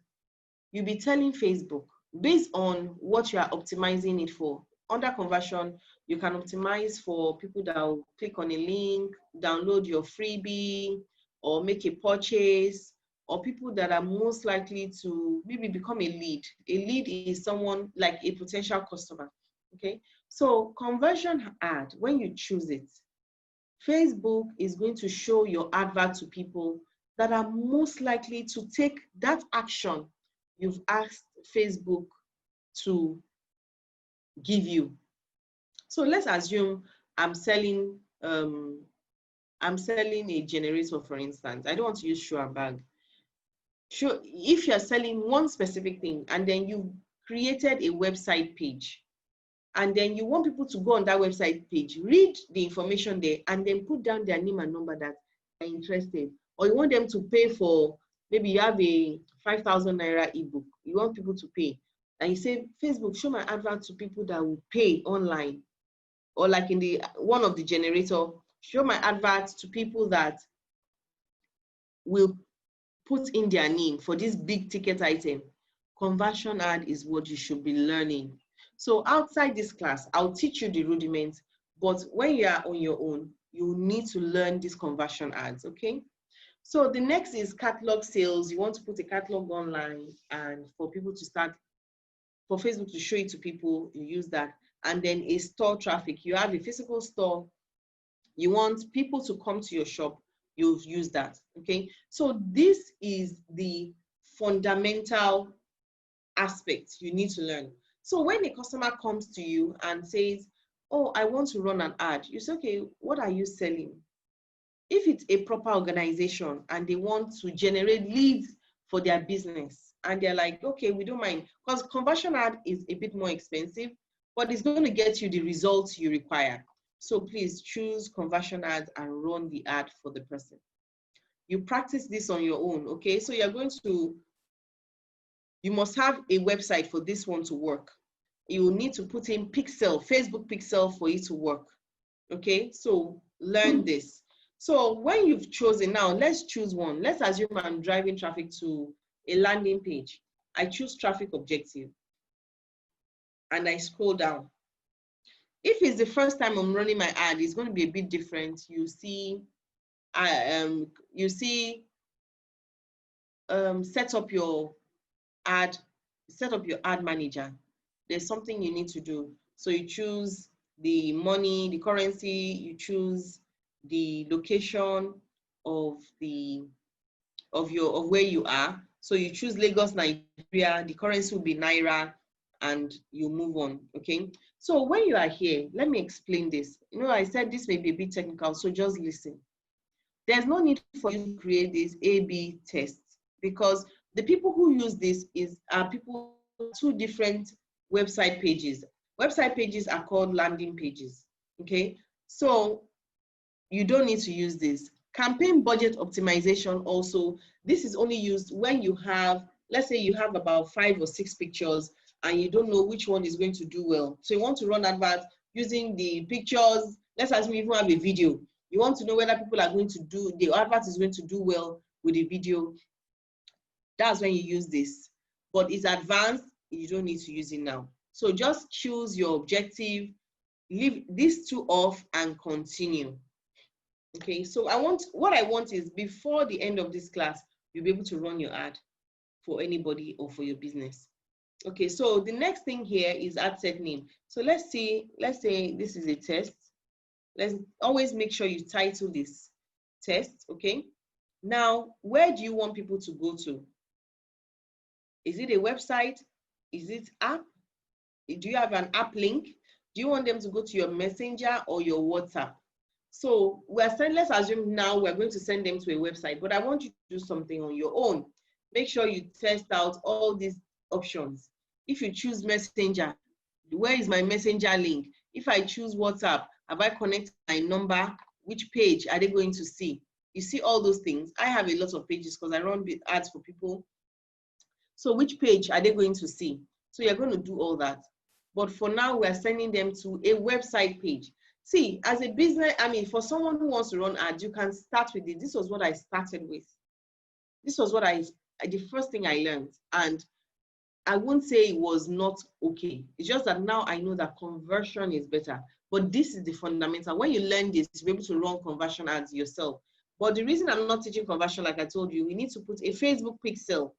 you'll be telling Facebook based on what you are optimizing it for. Under conversion, you can optimize for people that will click on a link, download your freebie, or make a purchase, or people that are most likely to maybe become a lead. A lead is someone like a potential customer, okay? So conversion ad, when you choose it, Facebook is going to show your advert to people that are most likely to take that action you've asked Facebook to give you. So let's assume I'm selling a generator, for instance. I don't want to use shoe and bag. Sure, if you're selling one specific thing and then you created a website page, and then you want people to go on that website page, read the information there, and then put down their name and number that they're interested. Or you want them to pay for, maybe you have a 5,000 naira ebook, you want people to pay. And you say, Facebook, show my advert to people that will pay online. Or like in the one of the generator, show my advert to people that will put in their name for this big ticket item. Conversion ad is what you should be learning. So outside this class, I'll teach you the rudiments, but when you are on your own, you need to learn these conversion ads, okay? So the next is catalog sales. You want to put a catalog online and for people to start, for Facebook to show it to people, you use that. And then a store traffic. You have a physical store. You want people to come to your shop, you use that, okay? So this is the fundamental aspect you need to learn. So when a customer comes to you and says, oh, I want to run an ad, you say, okay, what are you selling? If it's a proper organization and they want to generate leads for their business and they're like, okay, we don't mind, because conversion ad is a bit more expensive, but it's going to get you the results you require. So please choose conversion ads and run the ad for the person. You practice this on your own, okay? So you must have a website for this one to work. You will need to put in pixel, Facebook pixel for it to work, okay? So learn this. So when you've chosen, now let's choose one. Let's assume I'm driving traffic to a landing page. I choose traffic objective and I scroll down. If it's the first time I'm running my ad, it's going to be a bit different. You see, set up your ad manager. There's something you need to do. So you choose the money, the currency, you choose the location of where you are. So you choose Lagos, Nigeria, the currency will be Naira, and you move on, okay? So when you are here, let me explain this. You know, I said this may be a bit technical, so just listen. There's no need for you to create this A/B test, because the people who use this are people two different website pages. Website pages are called landing pages, okay? So you don't need to use this. Campaign budget optimization also, this is only used when you have, let's say you have about 5 or 6 pictures and you don't know which one is going to do well. So you want to run adverts using the pictures. Let's assume you even have a video. You want to know whether people are going to do, the advert is going to do well with the video. That's when you use this. But it's advanced, you don't need to use it now. So just choose your objective, leave these two off and continue. Okay, so what I want is before the end of this class, you'll be able to run your ad for anybody or for your business. Okay, so the next thing here is ad set name. So let's say this is a test. Let's always make sure you title this test, okay? Now, where do you want people to go to? Is it a website? Is it app? Do you have an app link? Do you want them to go to your messenger or your WhatsApp? So let's assume now we're going to send them to a website, but I want you to do something on your own. Make sure you test out all these options. If you choose messenger, where is my messenger link? If I choose WhatsApp, have I connected my number? Which page are they going to see? You see all those things. I have a lot of pages because I run ads for people. So which page are they going to see? So you're going to do all that. But for now, we're sending them to a website page. See, as a business, I mean, for someone who wants to run ads, you can start with it. This was what I started with. This was what the first thing I learned. And I won't say it was not okay. It's just that now I know that conversion is better. But this is the fundamental. When you learn this, you'll be able to run conversion ads yourself. But the reason I'm not teaching conversion, like I told you, we need to put a Facebook pixel.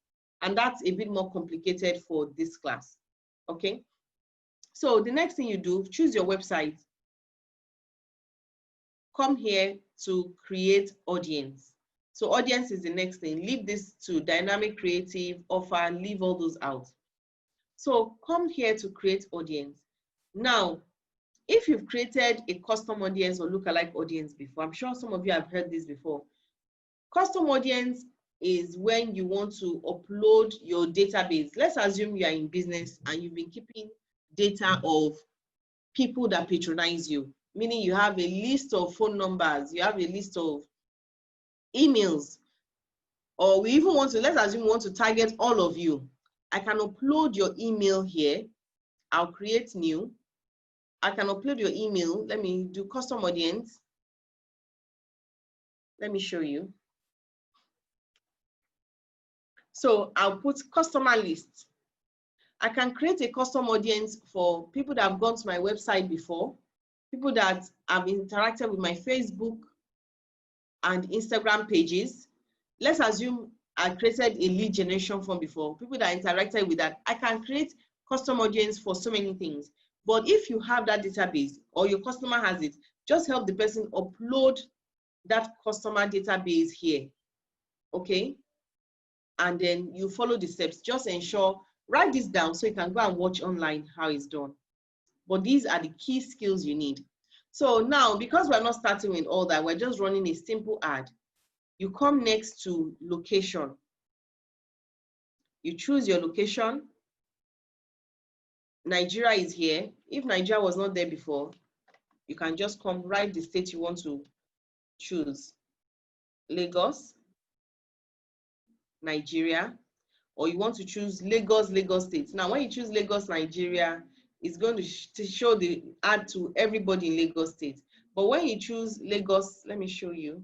And that's a bit more complicated for this class. Okay? So the next thing you do, choose your website. Come here to create audience. So audience is the next thing. Leave this to dynamic, creative, offer, leave all those out. So come here to create audience. Now, if you've created a custom audience or lookalike audience before, I'm sure some of you have heard this before. Custom audience is when you want to upload your database. Let's assume you are in business and you've been keeping data of people that patronize you, meaning you have a list of phone numbers, you have a list of emails, or we even want to, let's assume we want to target all of you. I can upload your email here. I'll create new. I can upload your email. Let me do custom audience. Let me show you. So I'll put customer list. I can create a custom audience for people that have gone to my website before, people that have interacted with my Facebook and Instagram pages. Let's assume I created a lead generation form before, people that interacted with that. I can create custom audience for so many things. But if you have that database or your customer has it, just help the person upload that customer database here, okay? And then you follow the steps. Just ensure, write this down so you can go and watch online how it's done. But these are the key skills you need. So now, because we're not starting with all that, we're just running a simple ad. You come next to location. You choose your location. Nigeria is here. If Nigeria was not there before, You can just come, write the state you want to choose. Lagos, Nigeria, or you want to choose Lagos, Lagos State. Now, when you choose Lagos, Nigeria, it's going to show the ad to everybody in Lagos State. But when you choose Lagos, let me show you.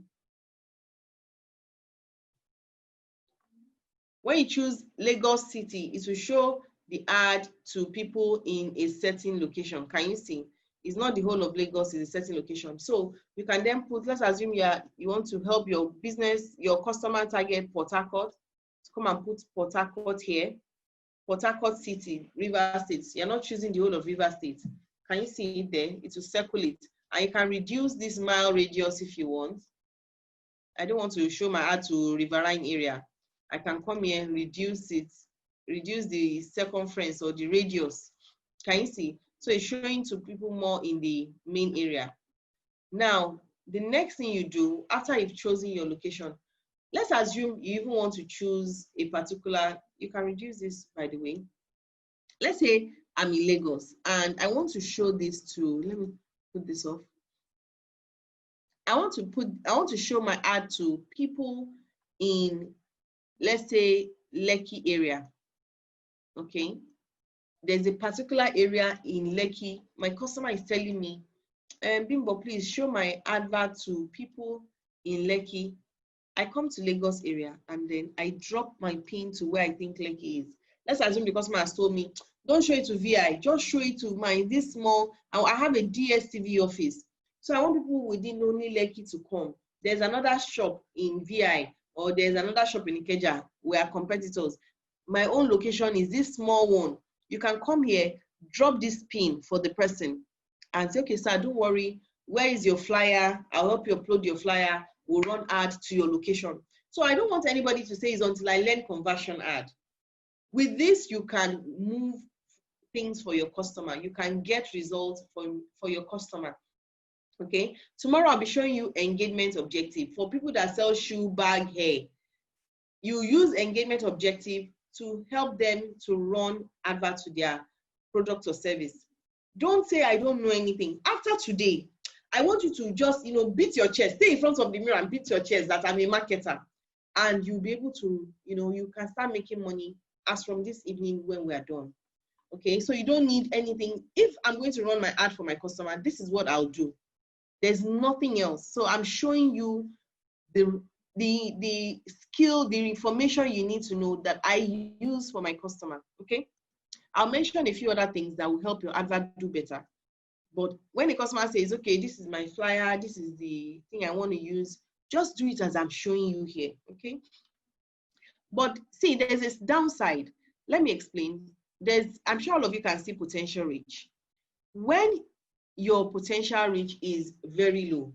When you choose Lagos City, it will show the ad to people in a certain location. Can you see? It's not the whole of Lagos, it's a certain location. So you can then put, let's assume you want to help your business, your customer target Port Harcourt. So come and put Port Harcourt here. Port Harcourt City, River State. You're not choosing the whole of River State. Can you see it there? It will circle it. And you can reduce this mile radius if you want. I don't want to show my ad to riverine area. I can come here and reduce it, reduce the circumference or the radius. Can you see? So it's showing to people more in the main area. Now, the next thing you do after you've chosen your location, let's assume you even want to choose a particular, you can reduce this by the way. Let's say I'm in Lagos and I want to show this to, let me put this off. I want to show my ad to people in, let's say, Lekki area. Okay. There's a particular area in Lekki. My customer is telling me, Bimbo, please show my advert to people in Lekki. I come to Lagos area and then I drop my pin to where I think Lekki is. Let's assume the customer has told me, don't show it to VI, just show it to this small, I have a DSTV office. So I want people within only Lekki to come. There's another shop in VI or there's another shop in Ikeja. We are competitors. My own location is this small one. You can come here, drop this pin for the person and say, okay, sir, don't worry. Where is your flyer? I'll help you upload your flyer. We'll run ad to your location. So I don't want anybody to say it's until I learn conversion ad. With this, you can move things for your customer. You can get results for your customer. Okay. Tomorrow I'll be showing you engagement objective for people that sell shoe, bag, hair. You use engagement objective to help them to run adverts to their product or service. Don't say I don't know anything. After today, I want you to just, beat your chest, stay in front of the mirror and beat your chest that I'm a marketer. And you'll be able to, you can start making money as from this evening when we are done. Okay, so you don't need anything. If I'm going to run my ad for my customer, this is what I'll do. There's nothing else. So I'm showing you the skill, the information you need to know that I use for my customer. Okay, I'll mention a few other things that will help your advert do better. But when the customer says, okay, this is my flyer, this is the thing I want to use, just do it as I'm showing you here, okay? But see, there's this downside. Let me explain. I'm sure all of you can see potential reach. When your potential reach is very low,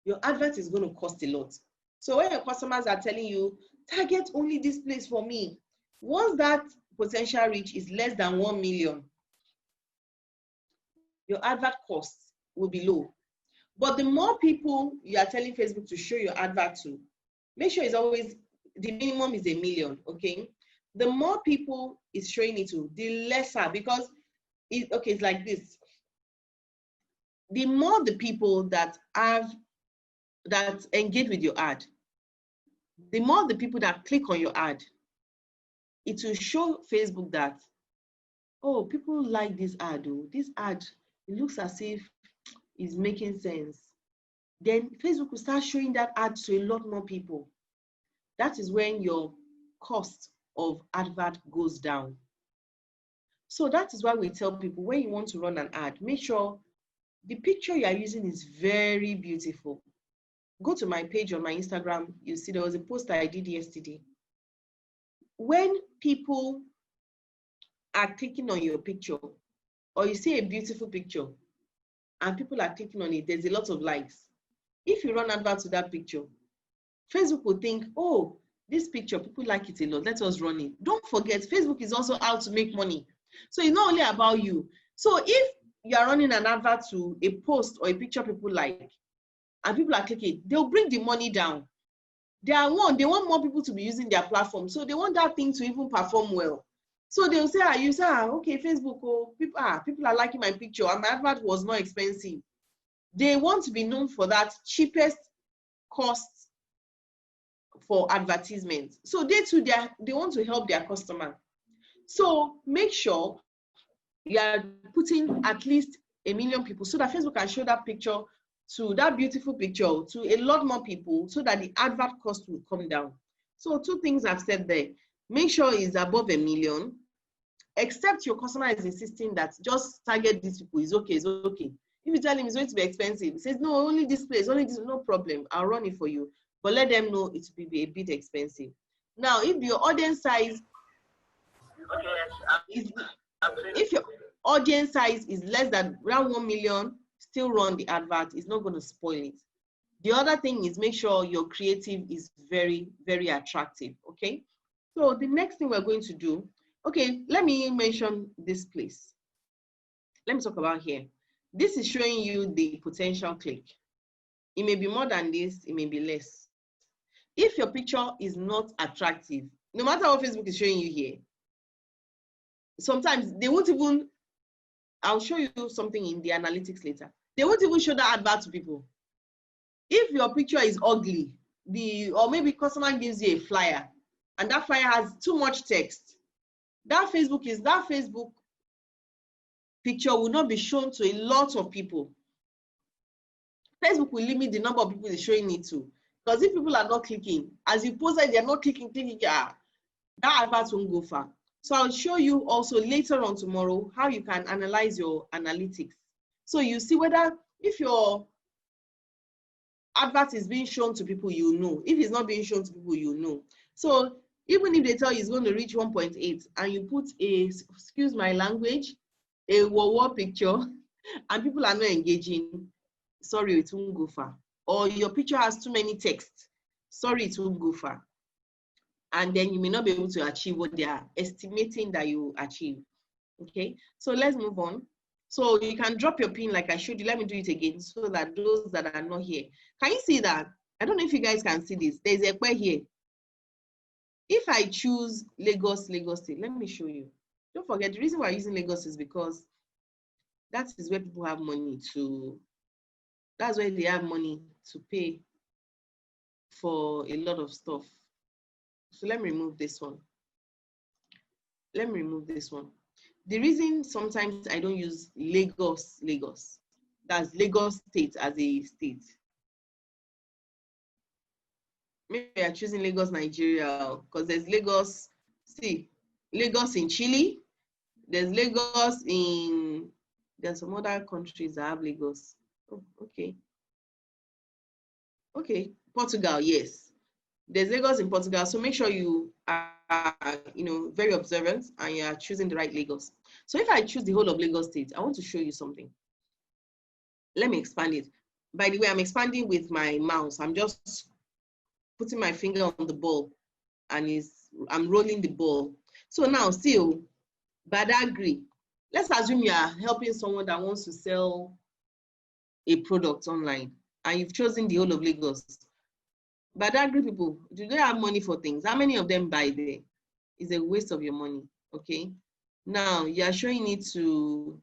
your advert is going to cost a lot. So when your customers are telling you, target only this place for me, once that potential reach is less than 1 million, your advert costs will be low. But the more people you are telling Facebook to show your advert to, make sure it's always, the minimum is 1 million, okay? The more people is showing it to, the lesser, because, it's like this. The more the people that engage with your ad, the more the people that click on your ad, it will show Facebook that, oh, people like this ad, oh, this ad, it looks as if it's making sense. Then Facebook will start showing that ad to a lot more people. That is when your cost of advert goes down. So that is why we tell people, when you want to run an ad, make sure the picture you are using is very beautiful. Go to my page on my Instagram. You see there was a post I did yesterday. When people are clicking on your picture, or you see a beautiful picture, and people are clicking on it, there's a lot of likes. If you run advert to that picture, Facebook will think, oh, this picture, people like it a lot, let us run it. Don't forget, Facebook is also out to make money. So it's not only about you. So if you are running an advert to a post or a picture people like, and people are clicking, they'll bring the money down. They want more people to be using their platform. So they want that thing to even perform well. So they'll say, okay, Facebook, oh, people are liking my picture, and my advert was not expensive. They want to be known for that cheapest cost for advertisement. So they too, they want to help their customer. So make sure you are putting at least 1 million people so that Facebook can show that picture, to that beautiful picture, to a lot more people, so that the advert cost will come down. So 2 things I've said there. Make sure it's above 1 million, except your customer is insisting that just target these people. It's okay, it's okay. If you tell him it's going to be expensive, he says, no, only this place, only this, no problem, I'll run it for you. But let them know it will be a bit expensive. Now, if your audience size is, if your audience size is less than around 1 million, still run the advert. It's not going to spoil it. The other thing is make sure your creative is very, very attractive. Okay. So the next thing we're going to do, okay, let me mention this place. Let me talk about here. This is showing you the potential click. It may be more than this, it may be less. If your picture is not attractive, no matter what Facebook is showing you here, sometimes they won't even, I'll show you something in the analytics later. They won't even show that advert to people. If your picture is ugly, or maybe customer gives you a flyer and that flyer has too much text, that Facebook picture will not be shown to a lot of people. Facebook will limit the number of people they're showing it to. Because if people are not clicking, as you posted, they're not clicking, that advert won't go far. So I'll show you also later on tomorrow how you can analyze your analytics. So you see whether, if your advert is being shown to people, you know. If it's not being shown to people, you know. So even if they tell you it's going to reach 1.8 and you put a, excuse my language, a war picture, and people are not engaging, sorry, it won't go far. Or your picture has too many texts, sorry, it won't go far. And then you may not be able to achieve what they are estimating that you achieve. Okay, so let's move on. So you can drop your pin like I showed you. Let me do it again so that those that are not here, can you see that? I don't know if you guys can see this. There's a pair here. If I choose Lagos State, let me show you. Don't forget, the reason why I'm using Lagos is because that is where people have money to, that's where they have money to pay for a lot of stuff. So let me remove this one. Let me remove this one. The reason sometimes I don't use Lagos, that's Lagos State as a state. Maybe I'm choosing Lagos, Nigeria, because there's Lagos, see, Lagos in Chile, there's Lagos in, there's some other countries that have Lagos. Oh, okay. Okay, Portugal, yes. There's Lagos in Portugal, so make sure you are, very observant and you are choosing the right Lagos. So if I choose the whole of Lagos State, I want to show you something. Let me expand it. By the way, I'm expanding with my mouse. I'm just putting my finger on the ball and I'm rolling the ball. So now still, Badagry. Let's assume you are helping someone that wants to sell a product online and you've chosen the whole of Lagos. Badagry people, do they have money for things? How many of them buy there? It's a waste of your money, okay? Now, you are showing it to,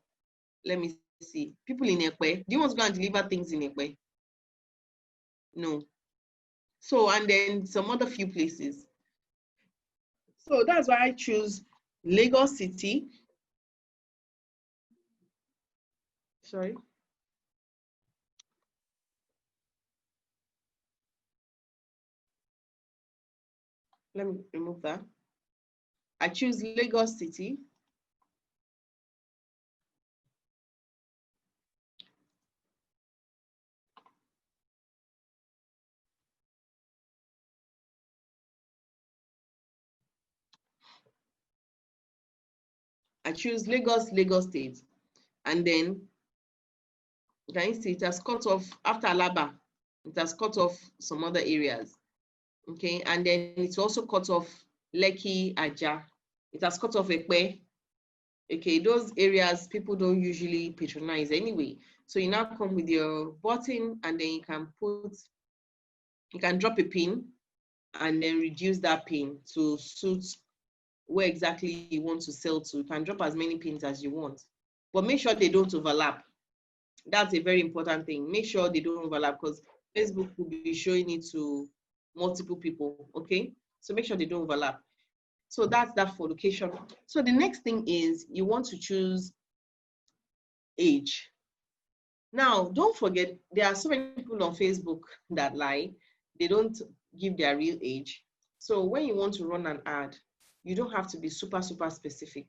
let me see, people in Ekwe. Do you want to go and deliver things in Ekwe? No. So, and then some other few places. So that's why I choose Lagos City. Sorry. Let me remove that. I choose Lagos City. I choose Lagos State. And then, can you see it has cut off, after Alaba, it has cut off some other areas. Okay, and then it's also cut off Lekki, Aja. It has cut off Ekpe. Okay, those areas people don't usually patronize anyway. So you now come with your button and then you can drop a pin and then reduce that pin to suit where exactly you want to sell to. You can drop as many pins as you want, but make sure they don't overlap. That's a very important thing. Make sure they don't overlap, because Facebook will be showing it to multiple people, okay? So make sure they don't overlap. So that's that for location. So the next thing is you want to choose age. Now, don't forget, there are so many people on Facebook that lie. They don't give their real age. So when you want to run an ad, you don't have to be super, super specific.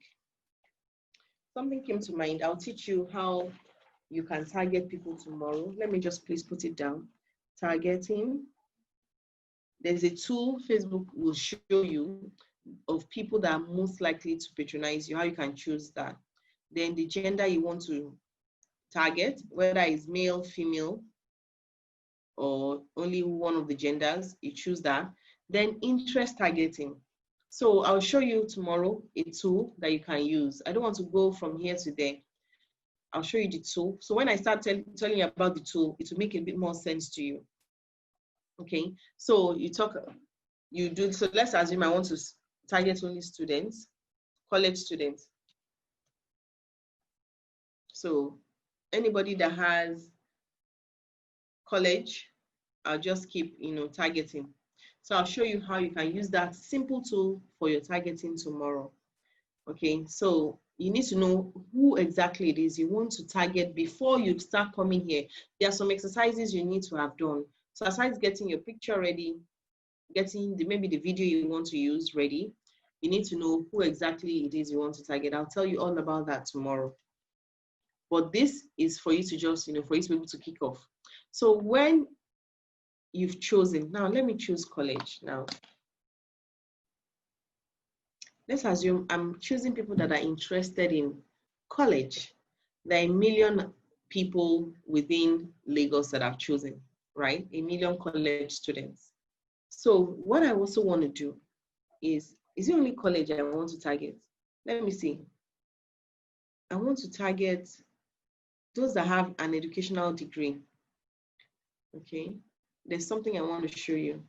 Something came to mind. I'll teach you how you can target people tomorrow. Let me just please put it down. Targeting. There's a tool Facebook will show you of people that are most likely to patronize you, how you can choose that. Then the gender you want to target, whether it's male, female, or only one of the genders, you choose that. Then interest targeting. So I'll show you tomorrow a tool that you can use. I don't want to go from here to there. I'll show you the tool. So when I start telling you about the tool, it will make a bit more sense to you. Okay, so you do, so let's assume I want to target only students, college students. So anybody that has college, I'll just keep, targeting. So I'll show you how you can use that simple tool for your targeting tomorrow. Okay, so you need to know who exactly it is you want to target before you start coming here. There are some exercises you need to have done. So aside getting your picture ready, getting maybe the video you want to use ready, you need to know who exactly it is you want to target. I'll tell you all about that tomorrow. But this is for you to just, for you to be able to kick off. So when you've chosen, now let me choose college now. Let's assume I'm choosing people that are interested in college. There are 1 million people within Lagos that I've chosen, right? 1 million college students. So what I also want to do is it only college I want to target? Let me see. I want to target those that have an educational degree. Okay, there's something I want to show you.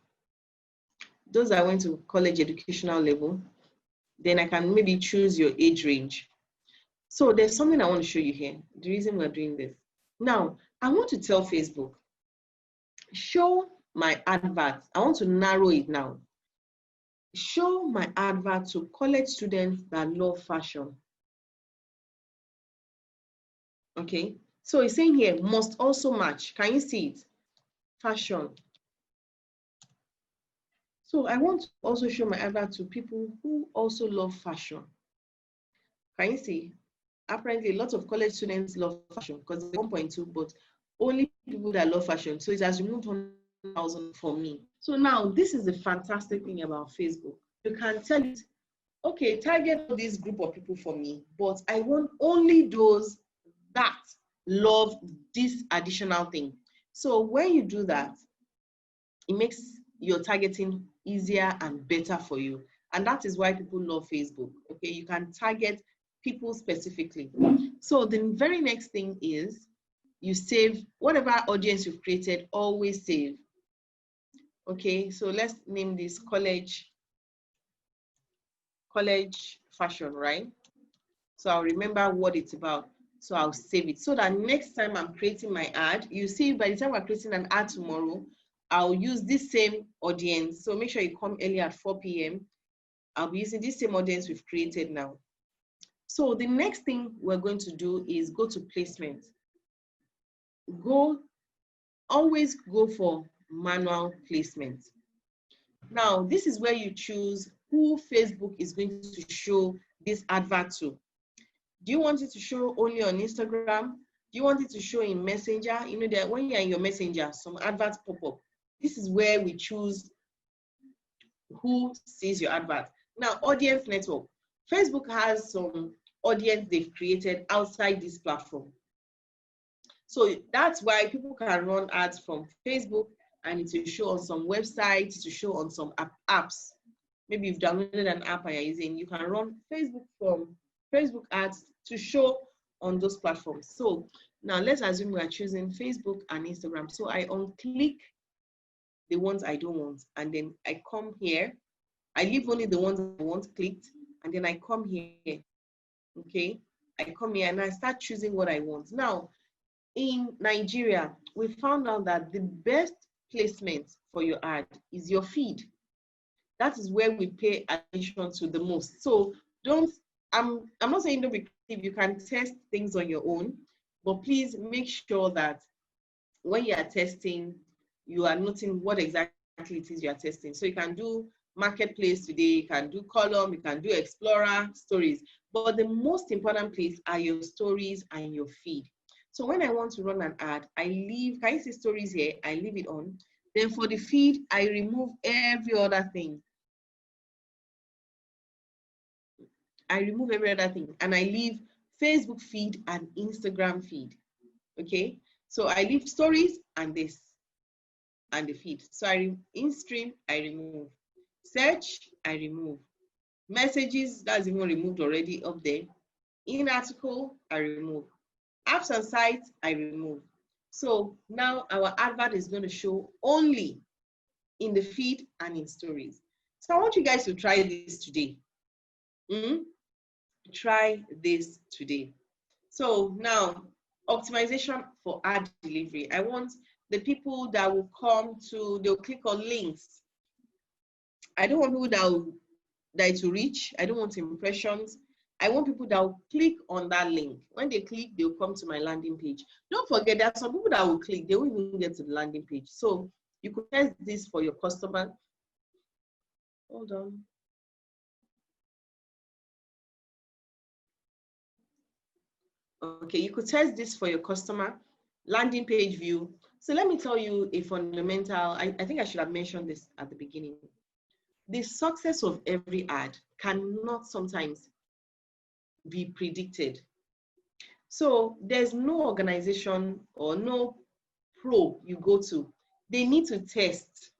Those that went to college educational level, then I can maybe choose your age range. So there's something I want to show you here. The reason we're doing this. Now, I want to tell Facebook, show my advert. I want to narrow it now. Show my advert to college students that love fashion. Okay, so it's saying here, must also match. Can you see it? Fashion. So I want to also show my advert to people who also love fashion. Can you see? Apparently, a lot of college students love fashion because it's 1.2, but only people that love fashion. So it has removed 100,000 for me. So now this is the fantastic thing about Facebook. You can tell it, okay, target this group of people for me, but I want only those that love this additional thing. So when you do that, it makes your targeting easier and better for you. And that is why people love Facebook. Okay, you can target people specifically. So the very next thing is you save whatever audience you've created, always save. Okay, so let's name this college fashion, right? So I'll remember what it's about. So I'll save it so that next time I'm creating my ad, you see by the time we're creating an ad tomorrow, I'll use this same audience. So make sure you come early at 4 p.m. I'll be using this same audience we've created now. So the next thing we're going to do is go to placement. Always go for manual placement. Now, this is where you choose who Facebook is going to show this advert to. Do you want it to show only on Instagram? Do you want it to show in Messenger? You know that when you're in your Messenger, some adverts pop up. This is where we choose who sees your advert. Now, audience network. Facebook has some audience they've created outside this platform. So that's why people can run ads from Facebook and it will show on some websites, to show on some apps. Maybe you've downloaded an app and you're using, you can run Facebook ads to show on those platforms. So now let's assume we are choosing Facebook and Instagram. So I unclick the ones I don't want, and then I come here. I leave only the ones I want clicked, and then I come here. Okay, I come here and I start choosing what I want. Now, in Nigeria, we found out that the best placement for your ad is your feed. That is where we pay attention to the most. So don't, I'm not saying don't be creative, you can test things on your own, but please make sure that when you are testing, you are noting what exactly it is you are testing. So you can do marketplace today, you can do column, you can do explorer, stories. But the most important place are your stories and your feed. So when I want to run an ad, I leave, can you see stories here? I leave it on. Then for the feed, I remove every other thing. I remove every other thing and I leave Facebook feed and Instagram feed. Okay, so I leave stories and this and the feed. So in stream, I remove. Search, I remove. Messages, that's even removed already up there. In article, I remove. Apps and sites, I remove. So now our advert is going to show only in the feed and in stories. So I want you guys to try this today. Try this today. So now, optimization for ad delivery. I want the people that will come to, they'll click on links. I don't want people that it will reach. I don't want impressions. I want people that will click on that link. When they click, they'll come to my landing page. Don't forget, there are some people that will click, they won't even get to the landing page. So you could test this for your customer. Hold on. Okay, you could test this for your customer, landing page view. So let me tell you a fundamental, I think I should have mentioned this at the beginning. The success of every ad cannot sometimes be predicted. So there's no organization or no pro you go to. They need to test.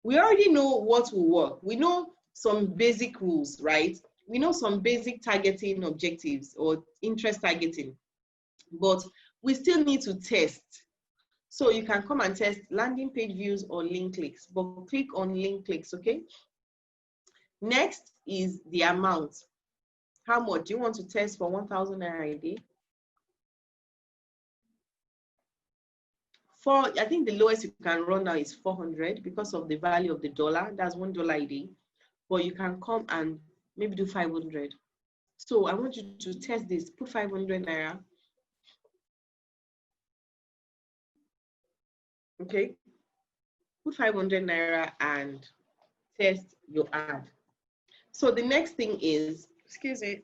We already know what will work. We know some basic rules, right? We know some basic targeting objectives or interest targeting, but we still need to test. So you can come and test landing page views or link clicks, but click on link clicks, okay? Next is the amount. How much do you want to test for 1,000 naira a day? I think the lowest you can run now is 400 because of the value of the dollar. That's $1 a day. But you can come and maybe do 500. So I want you to test this. Put 500 naira. Okay. Put 500 naira and test your ad. So the next thing is, excuse me.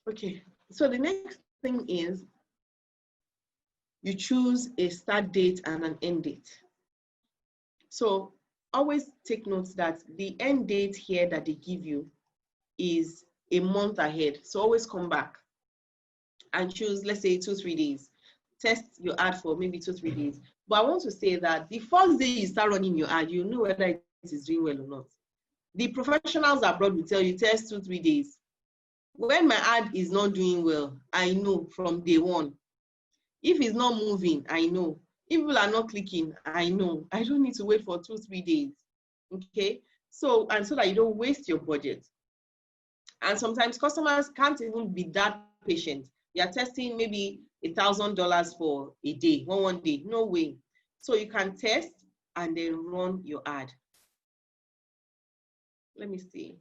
Okay. So the next thing is you choose a start date and an end date. So always take note that the end date here that they give you is a month ahead. So always come back and choose, let's say 2-3 days. Test your ad for maybe 2-3 days. But I want to say that the first day you start running your ad, you know whether it is doing well or not. The professionals abroad will tell you test 2-3 days. When my ad is not doing well, I know from day one. If it's not moving, I know. If people are not clicking, I know. I don't need to wait for 2-3 days. Okay? So that you don't waste your budget. And sometimes customers can't even be that patient. You are testing maybe $1,000 for a day, one day. No way. So you can test and then run your ad. Let me see.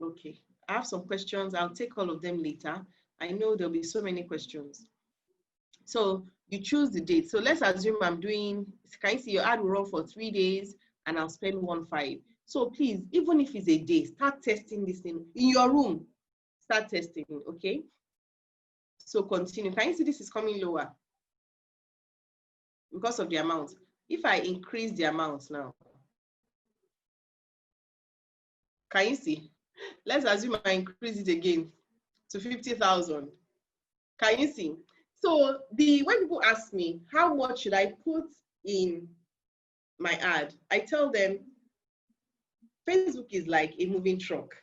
Okay, I have some questions. I'll take all of them later. I know there'll be so many questions. So you choose the date. So let's assume I'm doing, can you see your ad will run for 3 days and I'll spend 1.5. So please, even if it's a day, start testing this in your room. Start testing, okay? So continue. Can you see this is coming lower? Because of the amount. If I increase the amount now, can you see? Let's assume I increase it again to 50,000. Can you see? So when people ask me, how much should I put in my ad? I tell them, Facebook is like a moving truck.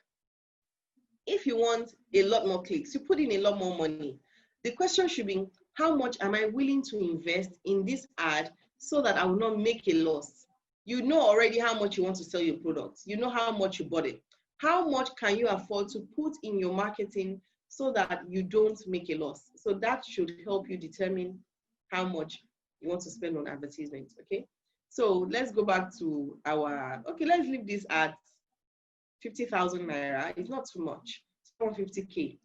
If you want a lot more clicks, you put in a lot more money. The question should be, how much am I willing to invest in this ad so that I will not make a loss? You know already how much you want to sell your products. You know how much you bought it. How much can you afford to put in your marketing so that you don't make a loss? So that should help you determine how much you want to spend on advertisements, okay? So let's go back to our, okay, let's leave this at 50,000 naira. It's not too much. It's 150K.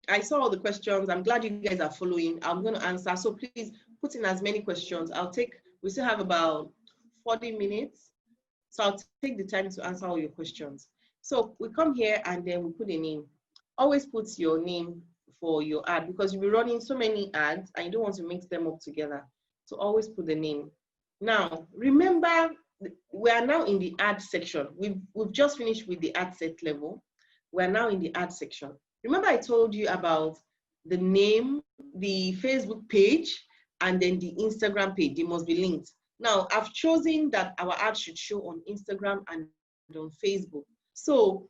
I saw all the questions. I'm glad you guys are following. I'm going to answer. So please put in as many questions. We still have about 40 minutes. So I'll take the time to answer all your questions. So we come here and then we put a name. Always put your name for your ad because you'll be running so many ads and you don't want to mix them up together. So always put the name. Now, remember, we are now in the ad section. We've just finished with the ad set level. We're now in the ad section. Remember I told you about the name, the Facebook page, and then the Instagram page. They must be linked. Now, I've chosen that our ad should show on Instagram and on Facebook. So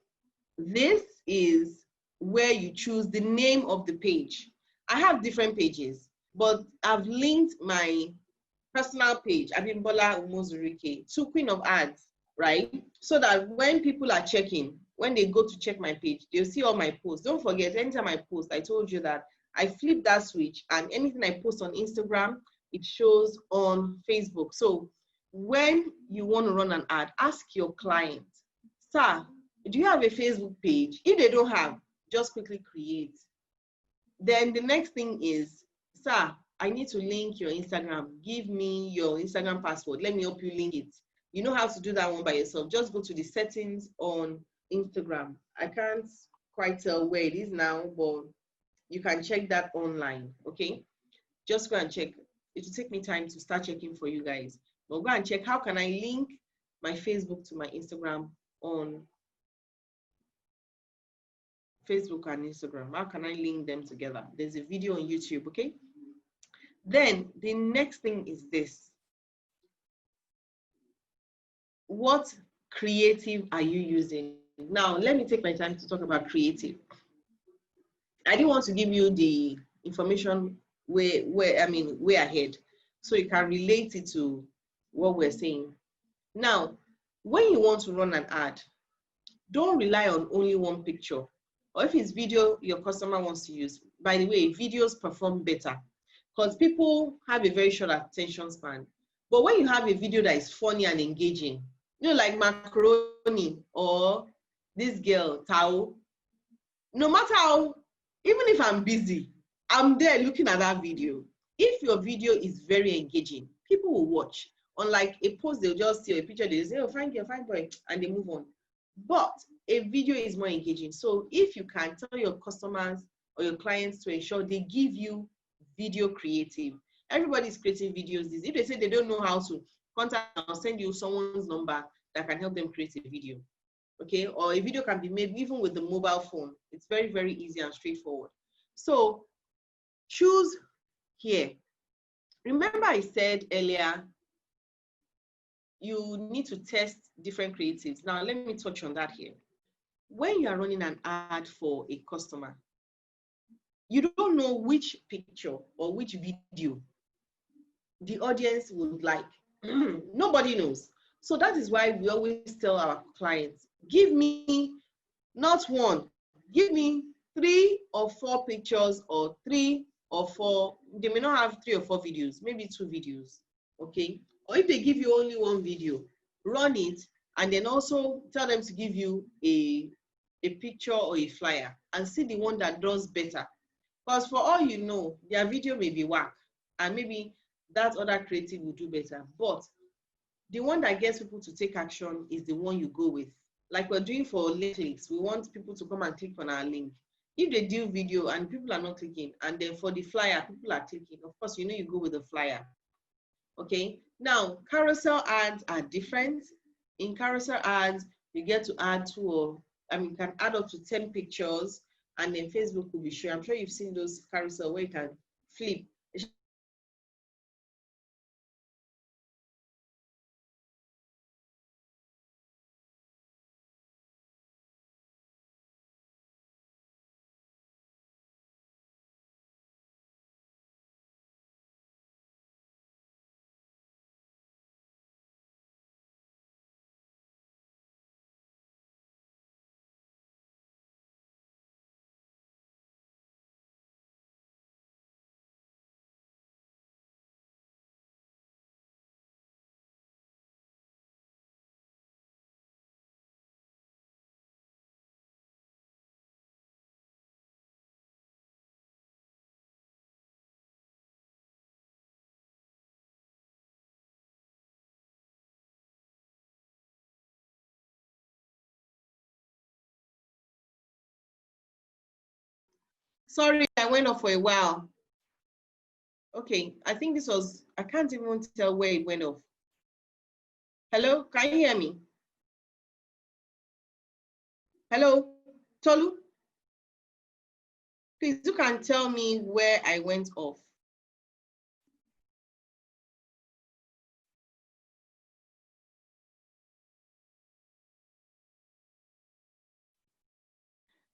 this is where you choose the name of the page. I have different pages, but I've linked my personal page, Abimbola Umozurike, to Queen of Ads, right? So that when people are checking, when they go to check my page, they'll see all my posts. Don't forget, anytime I post, I told you that I flip that switch and anything I post on Instagram, it shows on Facebook. So when you want to run an ad, ask your client, sir, do you have a Facebook page? If they don't have, just quickly create. Then the next thing is, sir, I need to link your Instagram. Give me your Instagram password. Let me help you link it. You know how to do that one by yourself. Just go to the settings on Instagram. I can't quite tell where it is now, but you can check that online, okay? Just go and check. It will take me time to start checking for you guys. But go and check how can I link my Facebook to my Instagram on Facebook and Instagram. How can I link them together? There's a video on YouTube, okay? Then the next thing is this. What creative are you using? Now, let me take my time to talk about creative. I didn't want to give you the information way ahead, so you can relate it to what we're saying. Now, when you want to run an ad, don't rely on only one picture. Or if it's video your customer wants to use. By the way, videos perform better because people have a very short attention span. But when you have a video that is funny and engaging, you know, like macaroni or this girl, Tao, no matter how, even if I'm busy, I'm there looking at that video. If your video is very engaging, people will watch. Unlike a post, they'll just see a picture, they'll say, oh, fine girl, fine boy, and they move on. But a video is more engaging. So if you can tell your customers or your clients to ensure they give you video creative. Everybody's creating videos. If they say they don't know how to, contact, I'll send you someone's number that can help them create a video. Okay, or a video can be made even with the mobile phone. It's very, very easy and straightforward. So choose here. Remember I said earlier, you need to test different creatives. Now let me touch on that here. When you are running an ad for a customer, you don't know which picture or which video the audience would like. Nobody knows. So that is why we always tell our clients, give me not one, give me 3 or 4 pictures or 3 or 4. They may not have 3 or 4 videos, maybe 2 videos, okay? Or if they give you only 1 video, run it and then also tell them to give you a picture or a flyer and see the one that does better. Because for all you know, their video may be whack and maybe that other creative will do better. But the one that gets people to take action is the one you go with. Like we're doing for links, we want people to come and click on our link. If they do video and people are not clicking, and then for the flyer, people are clicking, of course, you know you go with the flyer. Okay, now carousel ads are different. In carousel ads, you get to add you can add up to 10 pictures, and then Facebook will be showing. I'm sure you've seen those carousel where you can flip. Sorry, I went off for a while. Okay, I think this was, I can't even tell where it went off. Hello, can you hear me? Hello, Tolu? Please, you can tell me where I went off.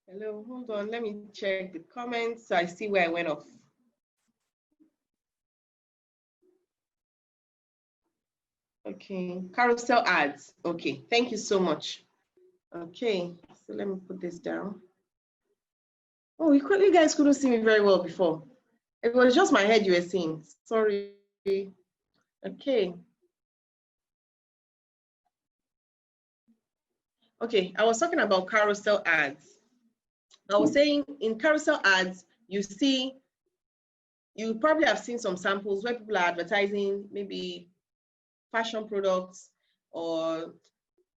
Hello, hold on, let me check the comments so I see where I went off. Okay, carousel ads. Okay, thank you so much. Okay, so let me put this down. Oh, you guys couldn't see me very well before. It was just my head you were seeing. Sorry. Okay. Okay, I was talking about carousel ads. I was saying in carousel ads, you probably have seen some samples where people are advertising maybe fashion products or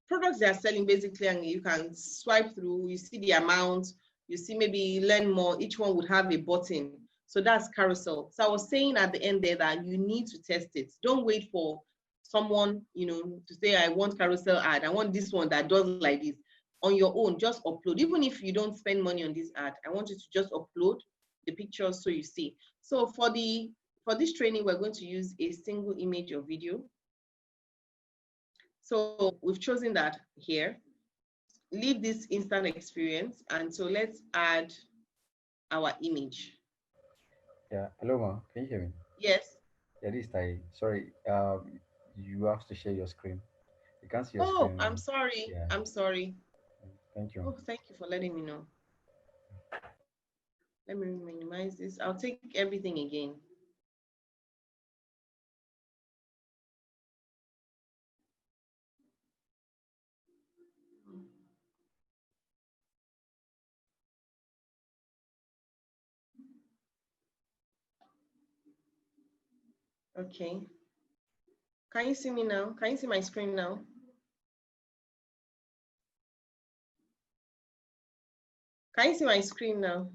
products they are selling basically, and you can swipe through, you see the amount, you see maybe learn more, each one would have a button. So that's carousel. So I was saying at the end there that you need to test it. Don't wait for someone, to say, I want carousel ad, I want this one that does like this. On your own, just upload. Even if you don't spend money on this ad, I want you to just upload the pictures so you see. So for this training, we're going to use a single image or video. So we've chosen that here. Leave this instant experience, and so let's add our image. Yeah, hello, ma. Can you hear me? Yes. Yeah, this is Tai. Sorry, you have to share your screen. You can't see your Oh, screen I'm now. sorry. Yeah, I'm sorry. thank you. Oh, thank you for letting me know. Let me minimize this. I'll take everything again. Okay. Can you see me now? Can you see my screen now? Can you see my screen now?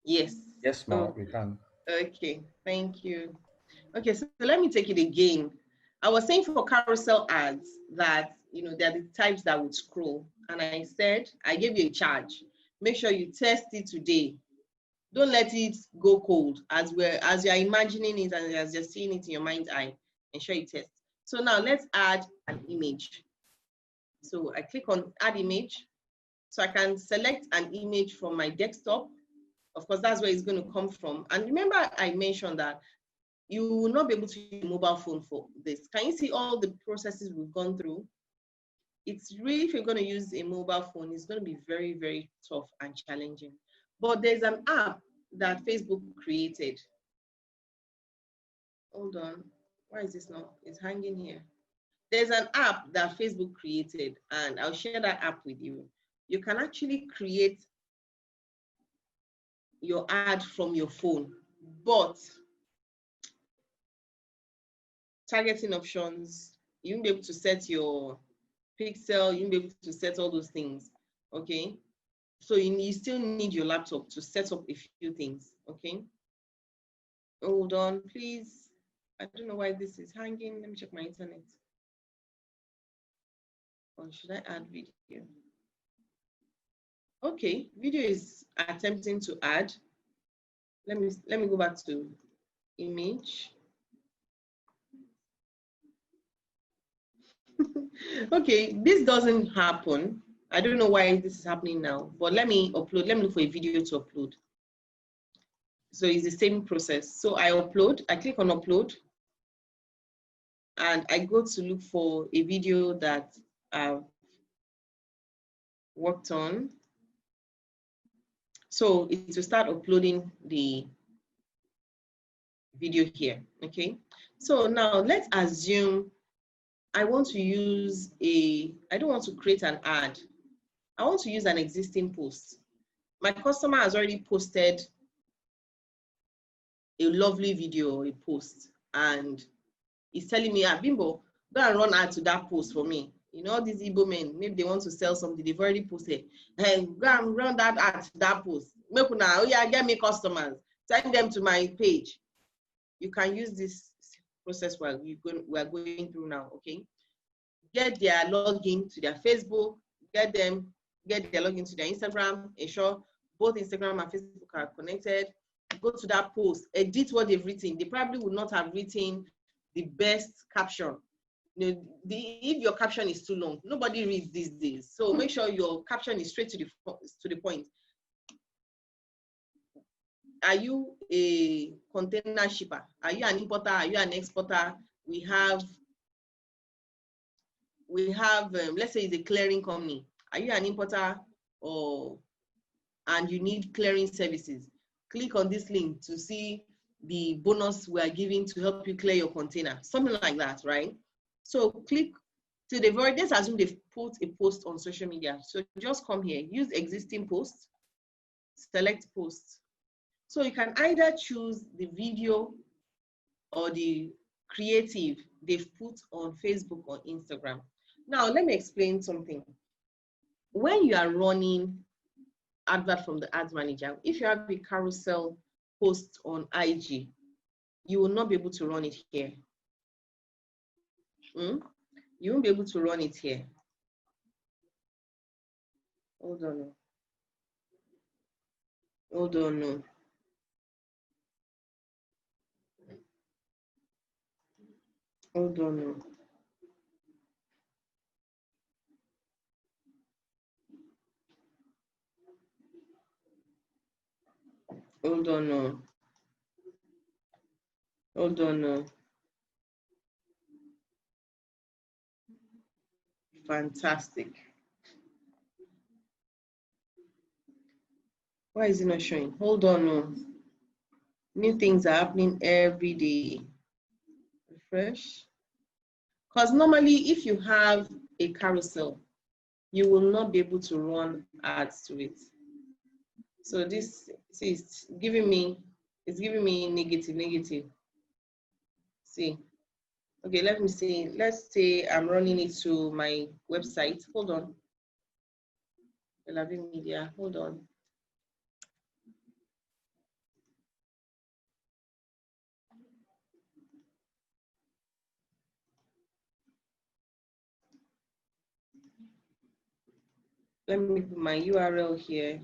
Yes. Yes, ma, Oh, we can. okay. Thank you. Okay, so let me take it again. I was saying for carousel ads that, they're the types that would scroll. And I said, I gave you a charge. Make sure you test it today. Don't let it go cold as you're imagining it and as you're seeing it in your mind's eye. Ensure you test. So now let's add an image. So I click on add image. So I can select an image from my desktop. Of course, that's where it's going to come from. And remember, I mentioned that you will not be able to use a mobile phone for this. Can you see all the processes we've gone through? It's really, if you're going to use a mobile phone, it's going to be very, very tough and challenging. But there's an app that Facebook created. Hold on. Why is this not? It's hanging here. There's an app that Facebook created, and I'll share that app with you. You can actually create your ad from your phone, but targeting options, you won't be able to set your pixel, you won't be able to set all those things, okay? So you still need your laptop to set up a few things, okay? Hold on, please. I don't know why this is hanging. Let me check my internet. Or should I add video? Okay, video is attempting to add. Let me go back to image. Okay, this doesn't happen. I don't know why this is happening now, but let me upload. Let me look for a video to upload. So it's the same process. So I upload, I click on upload, and I go to look for a video that I've worked on. So it will start uploading the video here, okay? So now let's assume I want to use I don't want to create an ad. I want to use an existing post. My customer has already posted a lovely video or a post, and he's telling me, Bimbo, go and run ad to that post for me. You know, these Igbo men, maybe they want to sell something, they've already posted. And go and run that at that post. Make una, oh yeah, get me customers. Send them to my page. You can use this process while we are going through now, okay? Get their login to their Facebook, get their login to their Instagram, ensure both Instagram and Facebook are connected. Go to that post, edit what they've written. They probably would not have written the best caption. You know, if your caption is too long, nobody reads these days. So make sure your caption is straight to the point. Are you a container shipper? Are you an importer? Are you an exporter? We have let's say it's a clearing company. Are you an importer and you need clearing services? Click on this link to see the bonus we are giving to help you clear your container, something like that, right? So click to the very, let's assume they've put a post on social media. So just come here, use existing posts, select posts. So you can either choose the video or the creative they've put on Facebook or Instagram. Now, let me explain something. When you are running advert from the ads manager, if you have a carousel post on IG, you will not be able to run it here. You won't be able to run it here. Hold on. Hold on. Hold on. Hold on. Hold on. Fantastic. Why is it not showing? Hold on. New things are happening every day. Refresh. Because normally, if you have a carousel, you will not be able to run ads to it. So this is giving me, it's giving me negative. See. Okay, let me see. Let's say I'm running it to my website. Hold on. Elavin Media. Hold on. Let me put my URL here.